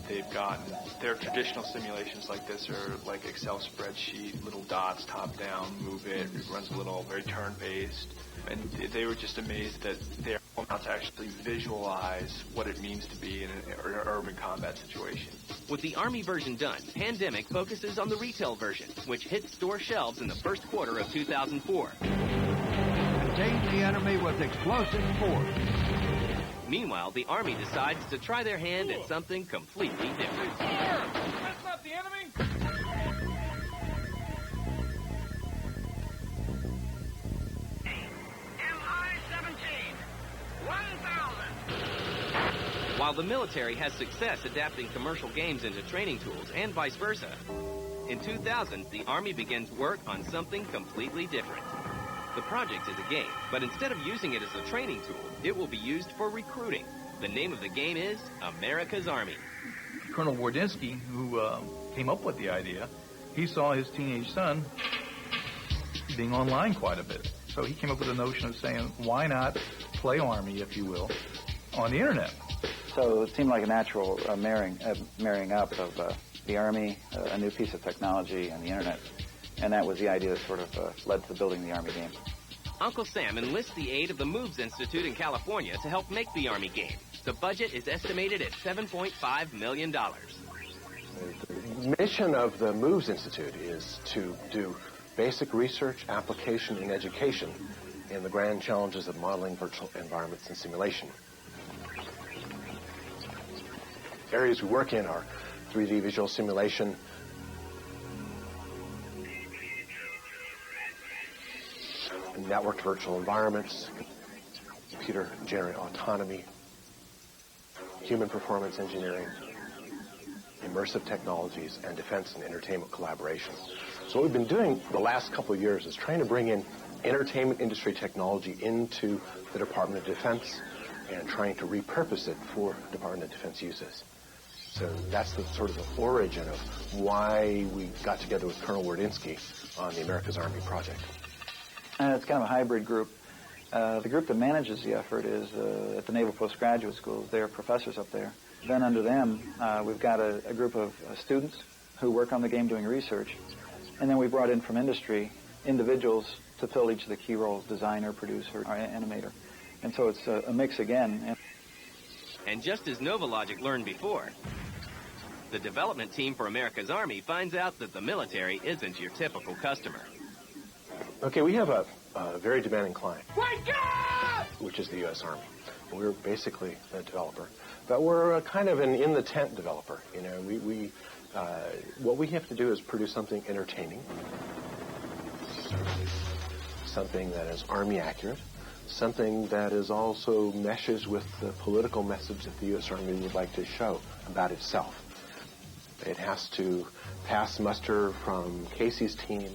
they've gotten. Their traditional simulations like this are like Excel spreadsheet, little dots, top down, move it runs a little, very turn-based. And they were just amazed that they're able to actually visualize what it means to be in an urban combat situation. With the Army version done, Pandemic focuses on the retail version, which hits store shelves in the first quarter of 2004. Contain the enemy with explosive force. Meanwhile, the Army decides to try their hand at something completely different. That's not the enemy! While the military has success adapting commercial games into training tools and vice versa, in 2000, the Army begins work on something completely different. The project is a game, but instead of using it as a training tool, it will be used for recruiting. The name of the game is America's Army. Colonel Wardinsky, who came up with the idea, he saw his teenage son being online quite a bit. So he came up with the notion of saying, why not play Army, if you will, on the Internet? So it seemed like a natural marrying up of the Army, a new piece of technology, and the Internet. And that was the idea that sort of led to building the Army game. Uncle Sam enlists the aid of the Moves Institute in California to help make the Army game. The budget is estimated at $7.5 million. The mission of the Moves Institute is to do basic research, application, and education in the grand challenges of modeling virtual environments and simulation. Areas we work in are 3D visual simulation, networked virtual environments, computer-generated autonomy, human performance engineering, immersive technologies, and defense and entertainment collaboration. So what we've been doing the last couple of years is trying to bring in entertainment industry technology into the Department of Defense and trying to repurpose it for Department of Defense uses. So that's the sort of the origin of why we got together with Colonel Wardinsky on the America's Army project. It's kind of a hybrid group. The group that manages the effort is at the Naval Postgraduate Schools. They're professors up there. Then under them, we've got a group of students who work on the game doing research. And then we brought in from industry individuals to fill each of the key roles, designer, producer, or animator. And so it's a mix again. And just as Novalogic learned before, the development team for America's Army finds out that the military isn't your typical customer. Okay, we have a very demanding client, Wake up! which is the U.S. Army. We're basically a developer, but we're kind of an in-the-tent developer. You know, we what we have to do is produce something entertaining, something that is Army accurate, something that is also meshes with the political message that the U.S. Army would like to show about itself. It has to pass muster from Casey's team.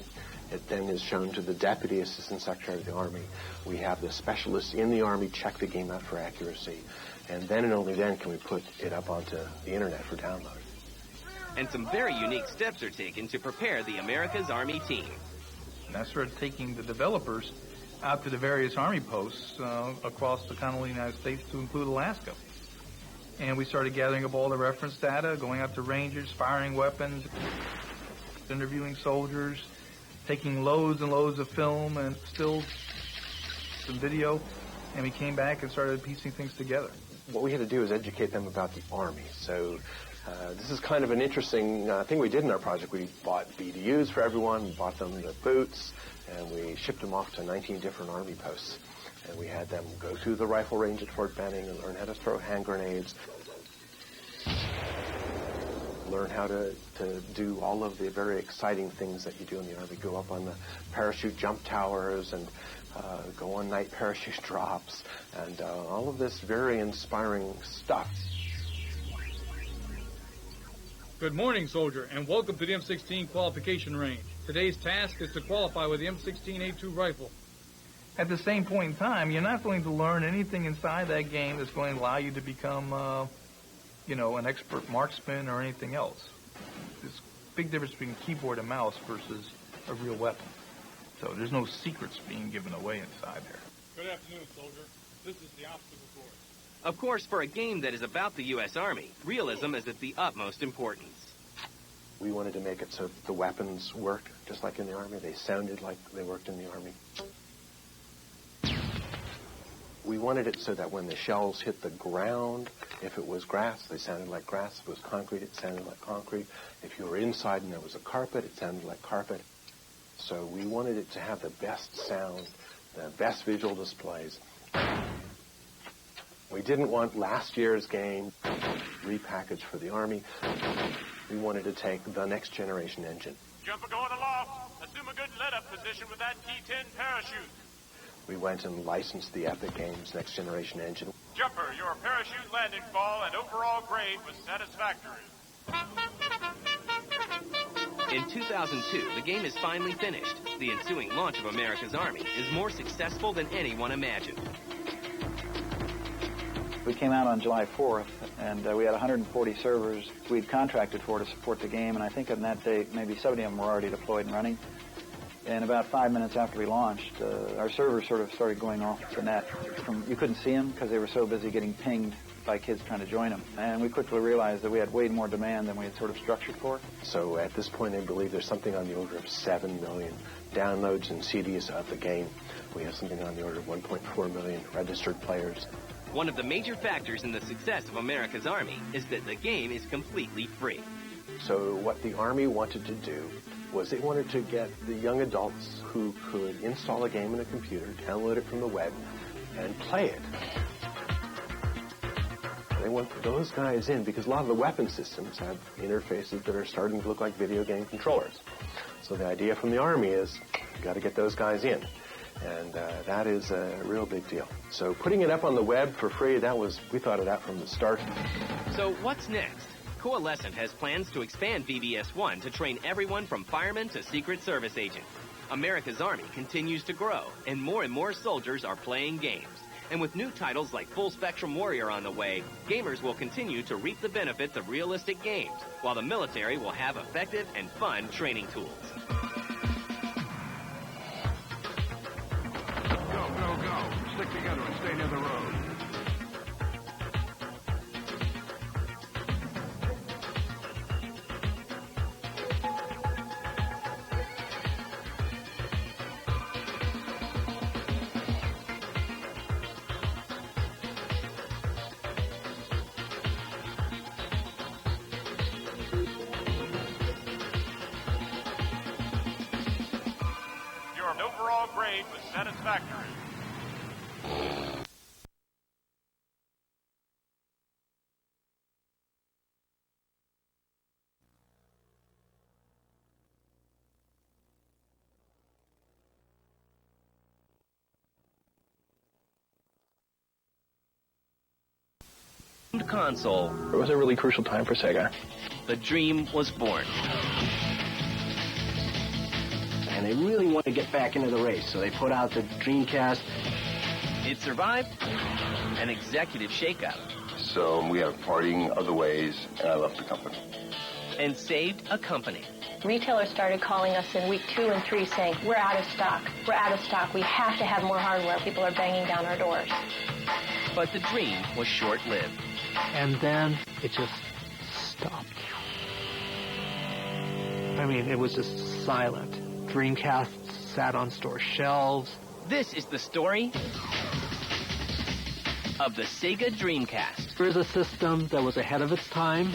It then is shown to the Deputy Assistant Secretary of the Army. We have the specialists in the Army check the game out for accuracy. And then and only then can we put it up onto the Internet for download. And some very unique steps are taken to prepare the America's Army team. And I started taking the developers out to the various Army posts across the continental United States to include Alaska. And we started gathering up all the reference data, going out to rangers, firing weapons, interviewing soldiers, taking loads and loads of film and stills and video, and we came back and started piecing things together. What we had to do is educate them about the Army. So this is kind of an interesting thing we did in our project. We bought BDUs for everyone, we bought them the boots, and we shipped them off to 19 different Army posts. And we had them go through the rifle range at Fort Benning and learn how to throw hand grenades, learn how to do all of the very exciting things that you do in the Army. Go up on the parachute jump towers and go on night parachute drops and all of this very inspiring stuff. Good morning, soldier, and welcome to the M16 qualification range. Today's task is to qualify with the M16A2 rifle. At the same point in time, you're not going to learn anything inside that game that's going to allow you to become, an expert marksman or anything else. There's a big difference between keyboard and mouse versus a real weapon. So there's no secrets being given away inside there. Good afternoon, soldier. This is the obstacle course. Of course, for a game that is about the U.S. Army, realism is of the utmost importance. We wanted to make it so the weapons worked just like in the Army. They sounded like they worked in the Army. We wanted it so that when the shells hit the ground, if it was grass, they sounded like grass. If it was concrete, it sounded like concrete. If you were inside and there was a carpet, it sounded like carpet. So we wanted it to have the best sound, the best visual displays. We didn't want last year's game repackaged for the Army. We wanted to take the next generation engine. Jumper going aloft. Assume a good let-up position with that T-10 parachute. We went and licensed the Epic Games next generation engine. Jumper, your parachute landing fall and overall grade was satisfactory. In 2002, the game is finally finished. The ensuing launch of America's Army is more successful than anyone imagined. We came out on July 4th, and we had 140 servers we'd contracted for to support the game, and I think on that date, maybe 70 of them were already deployed and running. And about 5 minutes after we launched, our servers sort of started going off the net. You couldn't see them because they were so busy getting pinged by kids trying to join them. And we quickly realized that we had way more demand than we had sort of structured for. So at this point, I believe there's something on the order of 7 million downloads and CDs of the game. We have something on the order of 1.4 million registered players. One of the major factors in the success of America's Army is that the game is completely free. So what the Army wanted to do was they wanted to get the young adults who could install a game in a computer, download it from the web, and play it. They want those guys in because a lot of the weapon systems have interfaces that are starting to look like video game controllers. So the idea from the Army is you've got to get those guys in. And that is a real big deal. So putting it up on the web for free, we thought of that from the start. So what's next? Coalescent has plans to expand VBS-1 to train everyone from firemen to Secret Service agent. America's Army continues to grow, and more soldiers are playing games. And with new titles like Full Spectrum Warrior on the way, gamers will continue to reap the benefits of realistic games, while the military will have effective and fun training tools. Go. Stick together and stay near the road. Your overall grade was satisfactory. Console. It was a really crucial time for Sega. The dream was born. And they really wanted to get back into the race, so they put out the Dreamcast. It survived an executive shakeup. So we have parting other ways, and I left the company. And saved a company. Retailers started calling us in week 2 and 3 saying, we're out of stock. We're out of stock. We have to have more hardware. People are banging down our doors. But the dream was short-lived. And then it just stopped. I mean, it was just silent. Dreamcasts sat on store shelves. This is the story of the Sega Dreamcast. Here's a system that was ahead of its time.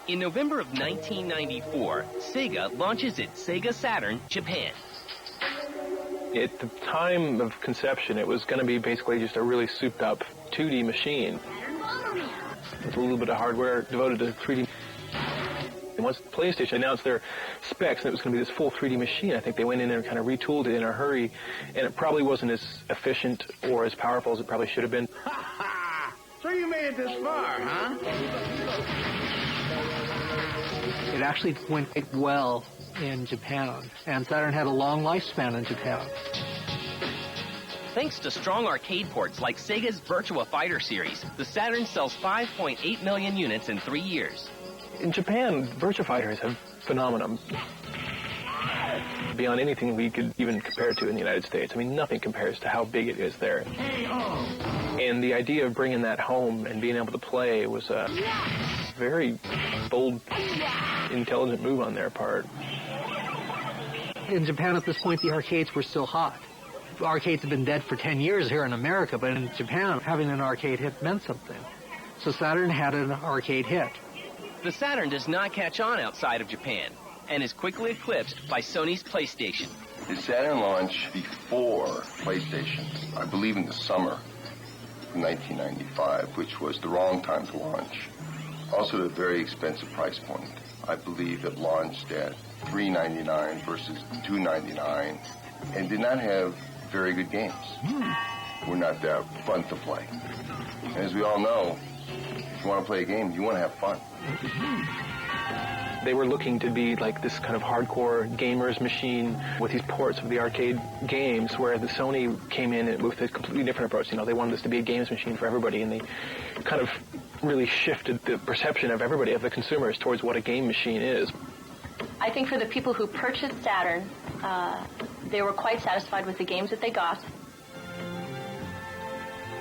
In November of 1994, Sega launches its Sega Saturn Japan. At the time of conception, it was going to be basically just a really souped-up 2D machine with a little bit of hardware devoted to 3D. And once PlayStation announced their specs and it was going to be this full 3D machine, I think they went in there and kind of retooled it in a hurry, and it probably wasn't as efficient or as powerful as it probably should have been. So you made it this far, huh? It actually went quite well in Japan, and Saturn had a long lifespan in Japan. Thanks to strong arcade ports like Sega's Virtua Fighter series, the Saturn sells 5.8 million units in 3 years. In Japan, Virtua Fighter is a phenomenon beyond anything we could even compare it to in the United States. I mean, nothing compares to how big it is there. And the idea of bringing that home and being able to play was a very bold, intelligent move on their part. In Japan at this point, the arcades were still hot. Arcades have been dead for 10 years here in America, but in Japan, having an arcade hit meant something. So Saturn had an arcade hit. The Saturn does not catch on outside of Japan and is quickly eclipsed by Sony's PlayStation. The Saturn launched before PlayStation, I believe in the summer of 1995, which was the wrong time to launch. Also at a very expensive price point. I believe it launched at $399 versus $299 and did not have very good games. Were not that fun to play. And as we all know, if you want to play a game, you want to have fun. They were looking to be like this kind of hardcore gamers machine with these ports of the arcade games, where the Sony came in with a completely different approach. You know, they wanted this to be a games machine for everybody, and they kind of really shifted the perception of everybody, of the consumers, towards what a game machine is. I think for the people who purchased Saturn, they were quite satisfied with the games that they got.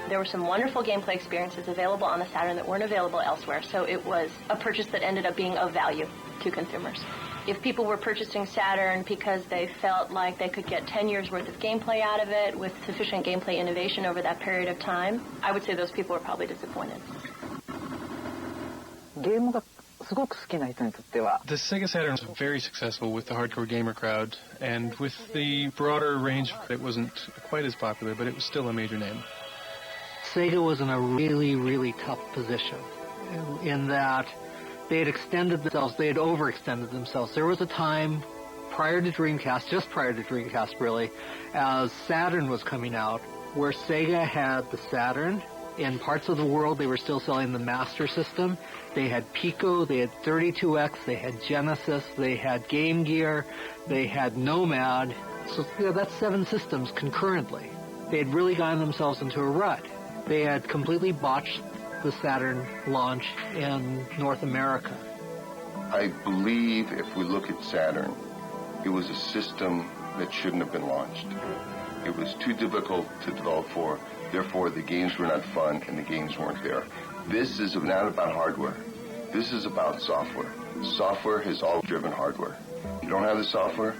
There were some wonderful gameplay experiences available on the Saturn that weren't available elsewhere, so it was a purchase that ended up being of value to consumers. If people were purchasing Saturn because they felt like they could get 10 years worth of gameplay out of it with sufficient gameplay innovation over that period of time, I would say those people were probably disappointed. The Sega Saturn was very successful with the hardcore gamer crowd, and with the broader range, it wasn't quite as popular, but it was still a major name. Sega was in a really, really tough position in that they had extended themselves, they had overextended themselves. There was a time prior to Dreamcast, just prior to Dreamcast really, as Saturn was coming out, where Sega had the Saturn. In parts of the world, they were still selling the Master System. They had Pico, they had 32X, they had Genesis, they had Game Gear, they had Nomad. So that's 7 systems concurrently. They had really gotten themselves into a rut. They had completely botched the Saturn launch in North America. I believe if we look at Saturn, it was a system that shouldn't have been launched. It was too difficult to develop for, therefore the games were not fun and the games weren't there. This is not about hardware. This is about software. Software has always driven hardware. You don't have the software,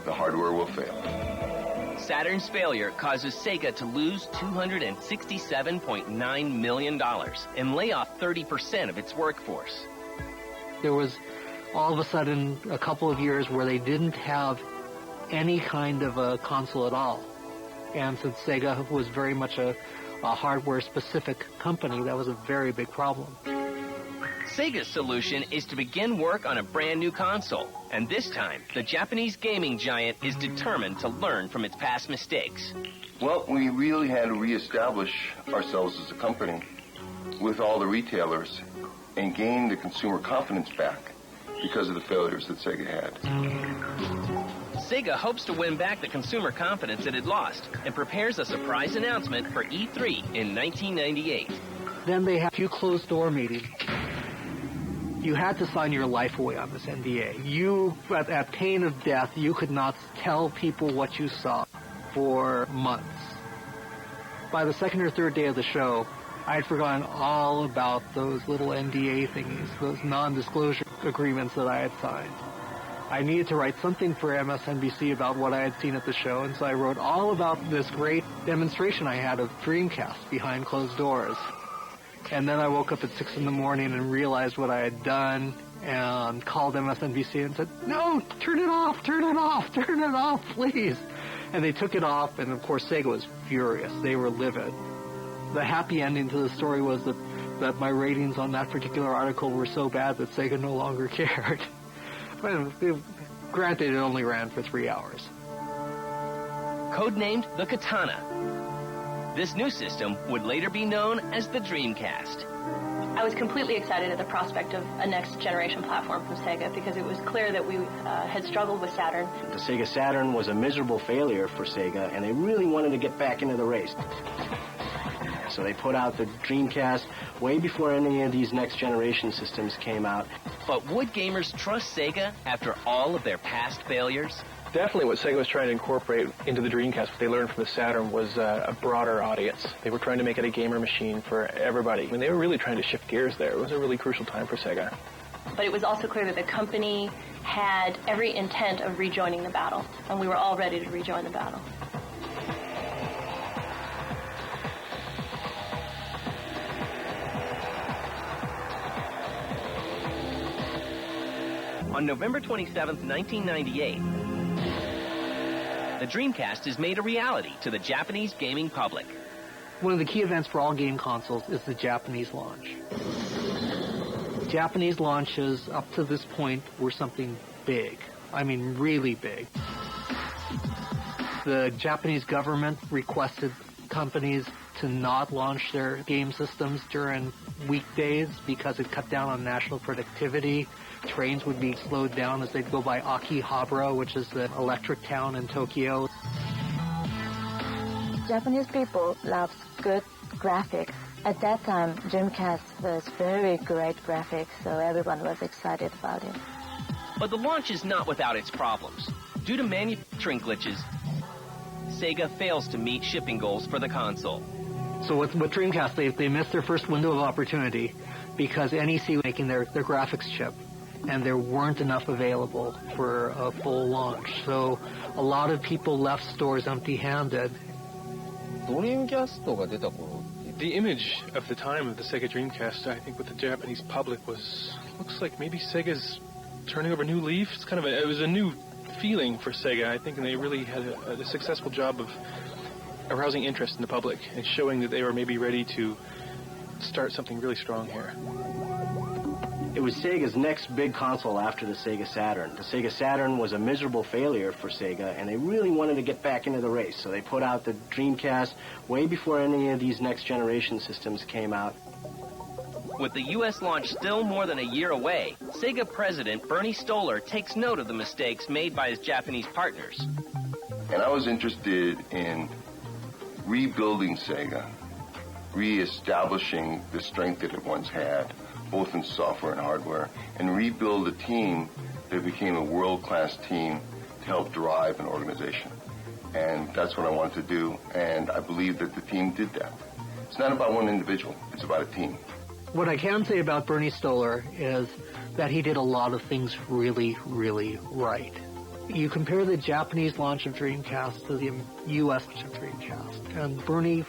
the hardware will fail. Saturn's failure causes Sega to lose $267.9 million and lay off 30% of its workforce. There was all of a sudden a couple of years where they didn't have any kind of a console at all. And since Sega was very much a hardware-specific company, that was a very big problem. Sega's solution is to begin work on a brand new console, and this time, the Japanese gaming giant is determined to learn from its past mistakes. Well, we really had to reestablish ourselves as a company with all the retailers and gain the consumer confidence back because of the failures that Sega had. Sega hopes to win back the consumer confidence it had lost and prepares a surprise announcement for E3 in 1998. Then they had a few closed-door meetings. You had to sign your life away on this NDA. You, at pain of death, you could not tell people what you saw for months. By the second or third day of the show, I had forgotten all about those little NDA thingies, those non-disclosure agreements that I had signed. I needed to write something for MSNBC about what I had seen at the show, and so I wrote all about this great demonstration I had of Dreamcast behind closed doors. And then I woke up at 6 in the morning and realized what I had done and called MSNBC and said, no, turn it off, please. And they took it off, and of course Sega was furious. They were livid. The happy ending to the story was that my ratings on that particular article were so bad that Sega no longer cared. Well, granted, it only ran for 3 hours. Codenamed the Katana. This new system would later be known as the Dreamcast. I was completely excited at the prospect of a next-generation platform from Sega because it was clear that we had struggled with Saturn. The Sega Saturn was a miserable failure for Sega, and they really wanted to get back into the race. So they put out the Dreamcast way before any of these next-generation systems came out. But would gamers trust Sega after all of their past failures? Definitely what Sega was trying to incorporate into the Dreamcast, what they learned from the Saturn, was a broader audience. They were trying to make it a gamer machine for everybody. I mean, they were really trying to shift gears there. It was a really crucial time for Sega. But it was also clear that the company had every intent of rejoining the battle, and we were all ready to rejoin the battle. On November 27, 1998, the Dreamcast is made a reality to the Japanese gaming public. One of the key events for all game consoles is the Japanese launch. Japanese launches up to this point were something big. I mean, really big. The Japanese government requested companies to not launch their game systems during weekdays because it cut down on national productivity. Trains would be slowed down as they'd go by Akihabara, which is the electric town in Tokyo. Japanese people love good graphics. At that time, Dreamcast was very great graphics, so everyone was excited about it. But the launch is not without its problems. Due to manufacturing glitches, Sega fails to meet shipping goals for the console. So with Dreamcast, they missed their first window of opportunity because NEC was making their graphics chip, and there weren't enough available for a full launch. So a lot of people left stores empty-handed. The image of the time of the Sega Dreamcast, I think, with the Japanese public looks like maybe Sega's turning over a new leaf. It was a new feeling for Sega, I think, and they really had a successful job of arousing interest in the public and showing that they were maybe ready to start something really strong here. It was Sega's next big console after the Sega Saturn. The Sega Saturn was a miserable failure for Sega, and they really wanted to get back into the race. So they put out the Dreamcast way before any of these next-generation systems came out. With the U.S. launch still more than a year away, Sega president Bernie Stolar takes note of the mistakes made by his Japanese partners. And I was interested in rebuilding Sega, reestablishing the strength that it once had, both in software and hardware, and rebuild a team that became a world-class team to help drive an organization. And that's what I wanted to do, and I believe that the team did that. It's not about one individual, it's about a team. What I can say about Bernie Stolar is that he did a lot of things really, really right. You compare the Japanese launch of Dreamcast to the U.S. launch of Dreamcast, and Bernie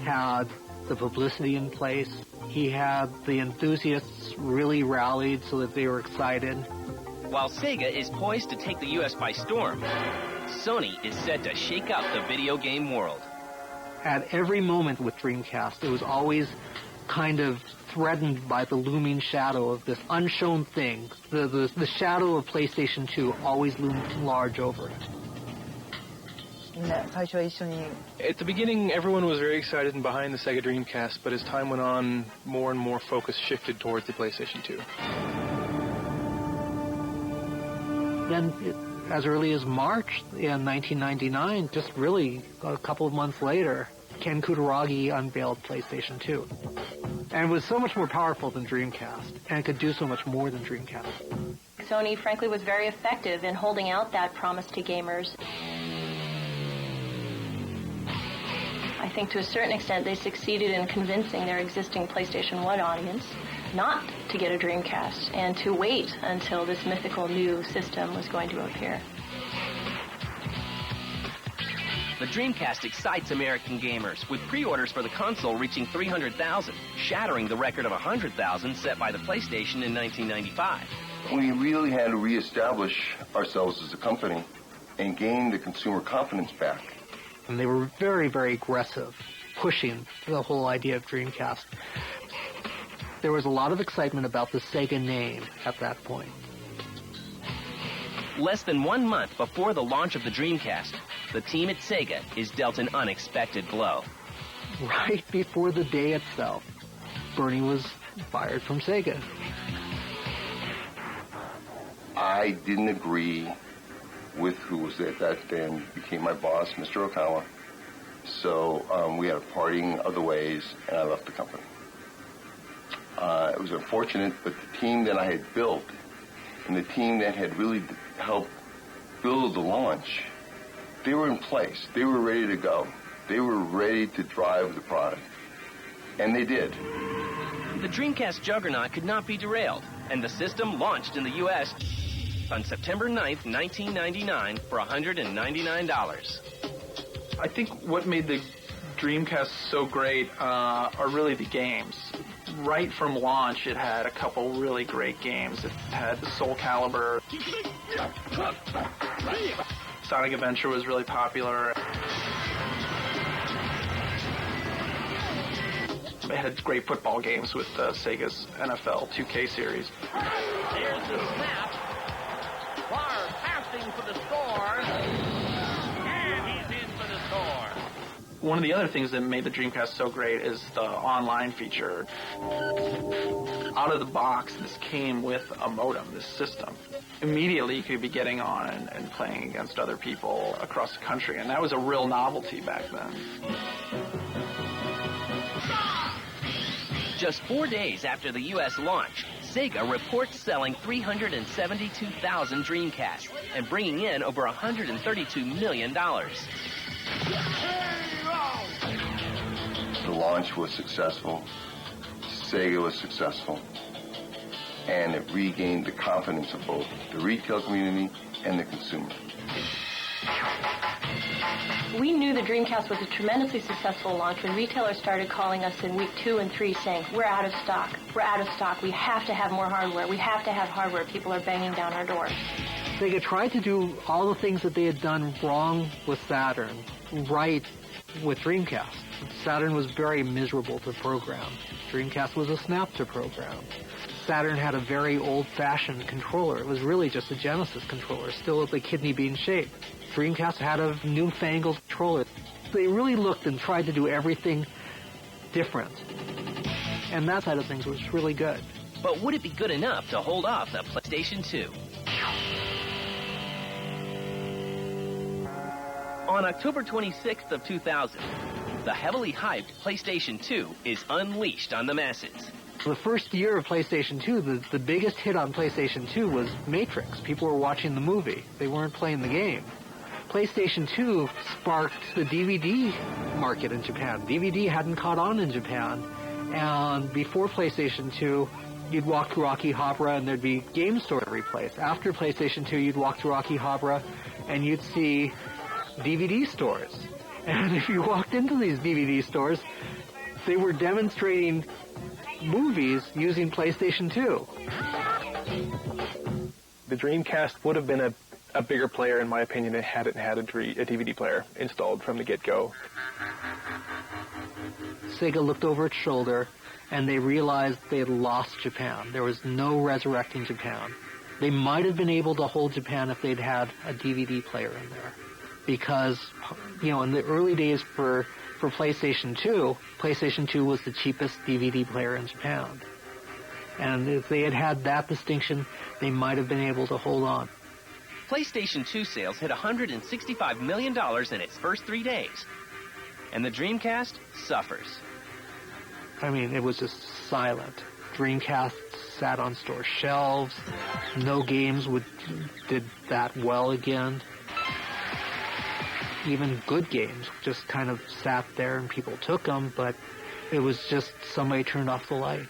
had the publicity in place. He had the enthusiasts really rallied so that they were excited. While Sega is poised to take the U.S. by storm, Sony is set to shake up the video game world. At every moment with Dreamcast, it was always kind of threatened by the looming shadow of this unshown thing. The shadow of PlayStation 2 always loomed large over it. At the beginning, everyone was very excited and behind the Sega Dreamcast, but as time went on, more and more focus shifted towards the PlayStation 2. Then, as early as March in 1999, just really a couple of months later, Ken Kutaragi unveiled PlayStation 2. And it was so much more powerful than Dreamcast, and it could do so much more than Dreamcast. Sony, frankly, was very effective in holding out that promise to gamers. I think to a certain extent they succeeded in convincing their existing PlayStation 1 audience not to get a Dreamcast and to wait until this mythical new system was going to appear. the Dreamcast excites American gamers, with pre-orders for the console reaching 300,000, shattering the record of 100,000 set by the PlayStation in 1995. We really had to reestablish ourselves as a company and gain the consumer confidence back. And they were very, very aggressive, pushing the whole idea of Dreamcast. There was a lot of excitement about the Sega name at that point. Less than 1 month before the launch of the Dreamcast, the team at Sega is dealt an unexpected blow. Right before the day itself, Bernie was fired from Sega. I didn't agree with who was at that then became my boss, Mr. Okawa. So we had a parting of the ways, and I left the company. It was unfortunate, but the team that I had built and the team that had really helped build the launch, they were in place. They were ready to go. They were ready to drive the product. And they did. The Dreamcast juggernaut could not be derailed, and the system launched in the U.S. on September 9th, 1999 for $199. I think what made the Dreamcast so great are really the games. Right from launch, it had a couple really great games. It had Soul Calibur. Sonic Adventure was really popular. It had great football games with Sega's NFL 2K series. Here's the snap. Barr passing for the score. And he's in for the score. One of the other things that made the Dreamcast so great is the online feature. Out of the box, this came with a modem, this system. Immediately, you could be getting on and playing against other people across the country, and that was a real novelty back then. Just 4 days after the U.S. launch, Sega reports selling 372,000 Dreamcasts and bringing in over $132 million. The launch was successful. Sega was successful. And it regained the confidence of both the retail community and the consumer. We knew the Dreamcast was a tremendously successful launch when retailers started calling us in week 2 and 3 saying, we're out of stock, we're out of stock, we have to have more hardware, we have to have hardware, people are banging down our doors. Sega tried to do all the things that they had done wrong with Saturn, right with Dreamcast. Saturn was very miserable to program. Dreamcast was a snap to program. Saturn had a very old-fashioned controller. It was really just a Genesis controller, still at the kidney bean shape. Dreamcast had a newfangled controller. They really looked and tried to do everything different. And that side of things was really good. But would it be good enough to hold off the PlayStation 2? On October 26th of 2000, the heavily hyped PlayStation 2 is unleashed on the masses. The first year of PlayStation 2, the biggest hit on PlayStation 2 was Matrix. People were watching the movie. They weren't playing the game. PlayStation 2 sparked the DVD market in Japan. DVD hadn't caught on in Japan. And before PlayStation 2, you'd walk through Akihabara and there'd be game stores every place. After PlayStation 2, you'd walk through Akihabara and you'd see DVD stores. And if you walked into these DVD stores, they were demonstrating movies using PlayStation 2. The Dreamcast would have been a bigger player, in my opinion, had it had a DVD player installed from the get-go. Sega looked over its shoulder, and they realized they had lost Japan. There was no resurrecting Japan. They might have been able to hold Japan if they'd had a DVD player in there. Because, in the early days for PlayStation 2, PlayStation 2 was the cheapest DVD player in Japan. And if they had had that distinction, they might have been able to hold on. PlayStation 2 sales hit $165 million in its first 3 days. And the Dreamcast suffers. I mean, it was just silent. Dreamcast sat on store shelves. No games did that well again. Even good games just kind of sat there and people took them, but it was just somebody turned off the light.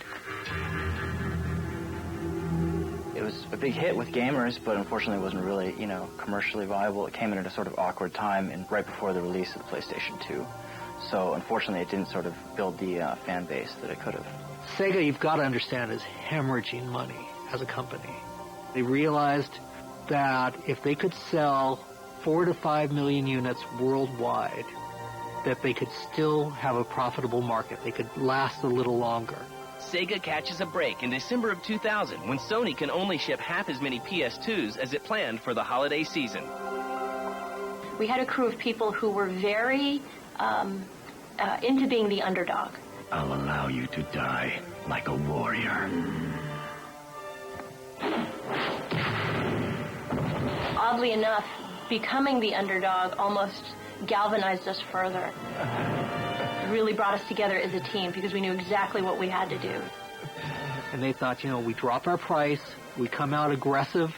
It was a big hit with gamers, but unfortunately it wasn't really, commercially viable. It came in at a sort of awkward time and right before the release of the PlayStation 2. So unfortunately it didn't sort of build the fan base that it could have. Sega, you've got to understand, is hemorrhaging money as a company. They realized that if they could sell 4 to 5 million units worldwide, that they could still have a profitable market. They could last a little longer. Sega catches a break in December of 2000 when Sony can only ship half as many PS2s as it planned for the holiday season. We had a crew of people who were very into being the underdog. I'll allow you to die like a warrior. Oddly enough, becoming the underdog almost galvanized us further. It really brought us together as a team because we knew exactly what we had to do. And they thought, we drop our price, we come out aggressive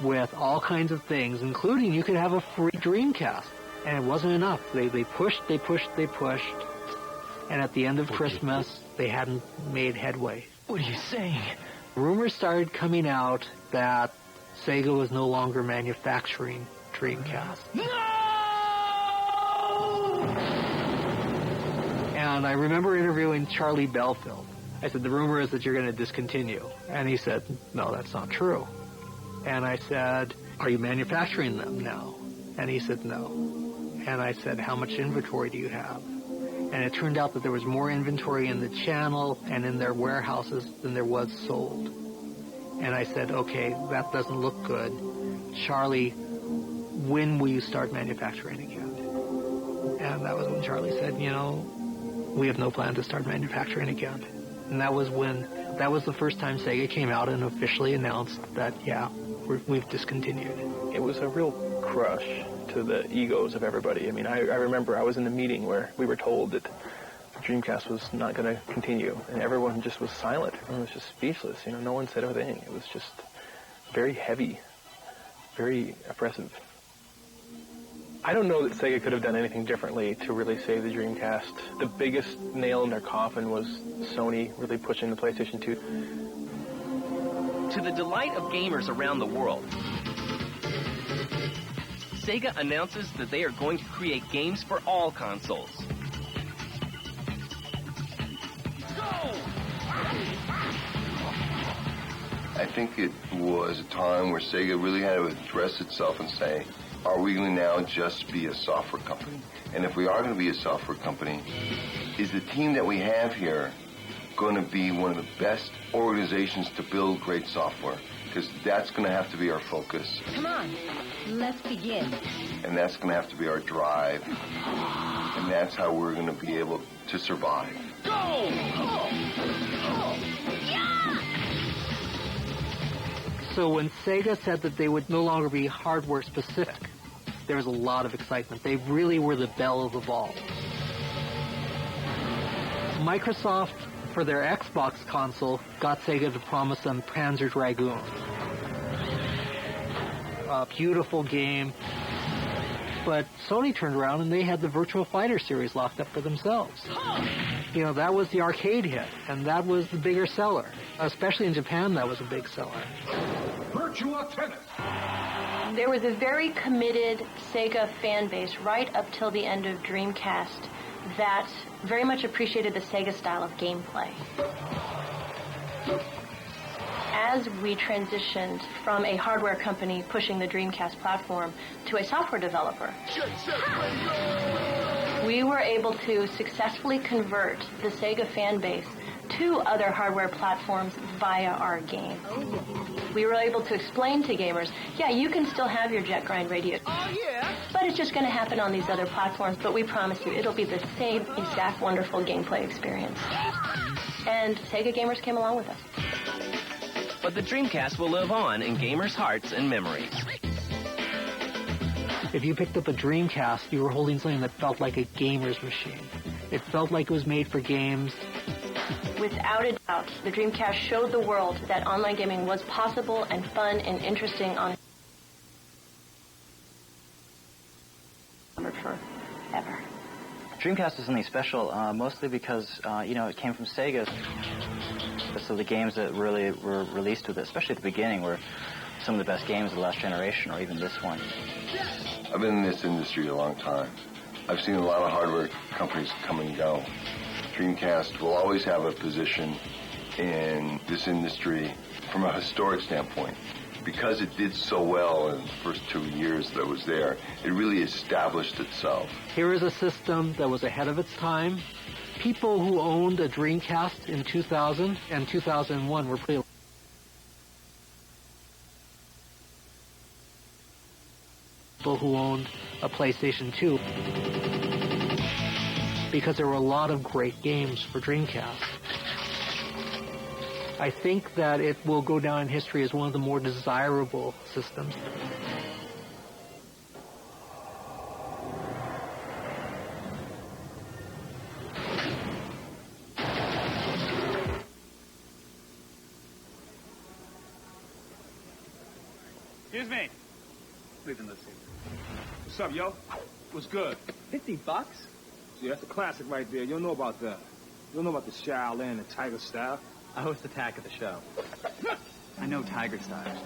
with all kinds of things, including you could have a free Dreamcast. And it wasn't enough. They pushed. And at the end of Christmas, they hadn't made headway. What are you saying? Rumors started coming out that Sega was no longer manufacturing Dreamcast. No! And I remember interviewing Charlie Belfield. I said, the rumor is that you're going to discontinue. And he said, no, that's not true. And I said, are you manufacturing them now? And he said, no. And I said, how much inventory do you have? And it turned out that there was more inventory in the channel and in their warehouses than there was sold. And I said, okay, that doesn't look good. Charlie, when will you start manufacturing again? And that was when Charlie said, we have no plan to start manufacturing again. And that was the first time Sega came out and officially announced that, we've discontinued. It was a real crush to the egos of everybody. I mean, I remember I was in a meeting where we were told that the Dreamcast was not going to continue, and everyone just was silent. Everyone was just speechless. No one said a thing. It was just very heavy, very oppressive. I don't know that Sega could have done anything differently to really save the Dreamcast. The biggest nail in their coffin was Sony really pushing the PlayStation 2. To the delight of gamers around the world, Sega announces that they are going to create games for all consoles. I think it was a time where Sega really had to address itself and say, are we going to now just be a software company? And if we are going to be a software company, is the team that we have here going to be one of the best organizations to build great software? Because that's going to have to be our focus. Come on, let's begin. And that's going to have to be our drive. And that's how we're going to be able to survive. Go! So when Sega said that they would no longer be hardware specific, there was a lot of excitement. They really were the belle of the ball. Microsoft, for their Xbox console, got Sega to promise them Panzer Dragoon. A beautiful game. But Sony turned around and they had the Virtua Fighter series locked up for themselves. That was the arcade hit, and that was the bigger seller. Especially in Japan, that was a big seller. Virtua Tennis. There was a very committed Sega fan base right up till the end of Dreamcast that very much appreciated the Sega style of gameplay. As we transitioned from a hardware company pushing the Dreamcast platform to a software developer, we were able to successfully convert the Sega fan base to other hardware platforms via our game. We were able to explain to gamers, you can still have your jet grind radio. Oh, yeah? But it's just going to happen on these other platforms, but we promise you it'll be the same exact wonderful gameplay experience. And Sega gamers came along with us. But the Dreamcast will live on in gamers' hearts and memories. If you picked up a Dreamcast, you were holding something that felt like a gamer's machine. It felt like it was made for games. Without a doubt, the Dreamcast showed the world that online gaming was possible and fun and interesting on forever. Dreamcast is something special, mostly because, it came from Sega. So the games that really were released with it, especially at the beginning, were some of the best games of the last generation, or even this one. I've been in this industry a long time. I've seen a lot of hardware companies come and go. Dreamcast will always have a position in this industry from a historic standpoint. Because it did so well in the first 2 years that it was there, it really established itself. Here is a system that was ahead of its time. People who owned a Dreamcast in 2000 and 2001 were pretty... People who owned a PlayStation 2. Because there were a lot of great games for Dreamcast. I think that it will go down in history as one of the more desirable systems. Excuse me. Please, let's see. What's up, yo? What's good? $50? Yeah, that's a classic right there. You don't know about that. You don't know about the Shaolin and Tiger Style. I host Attack at the show. I know Tiger Style.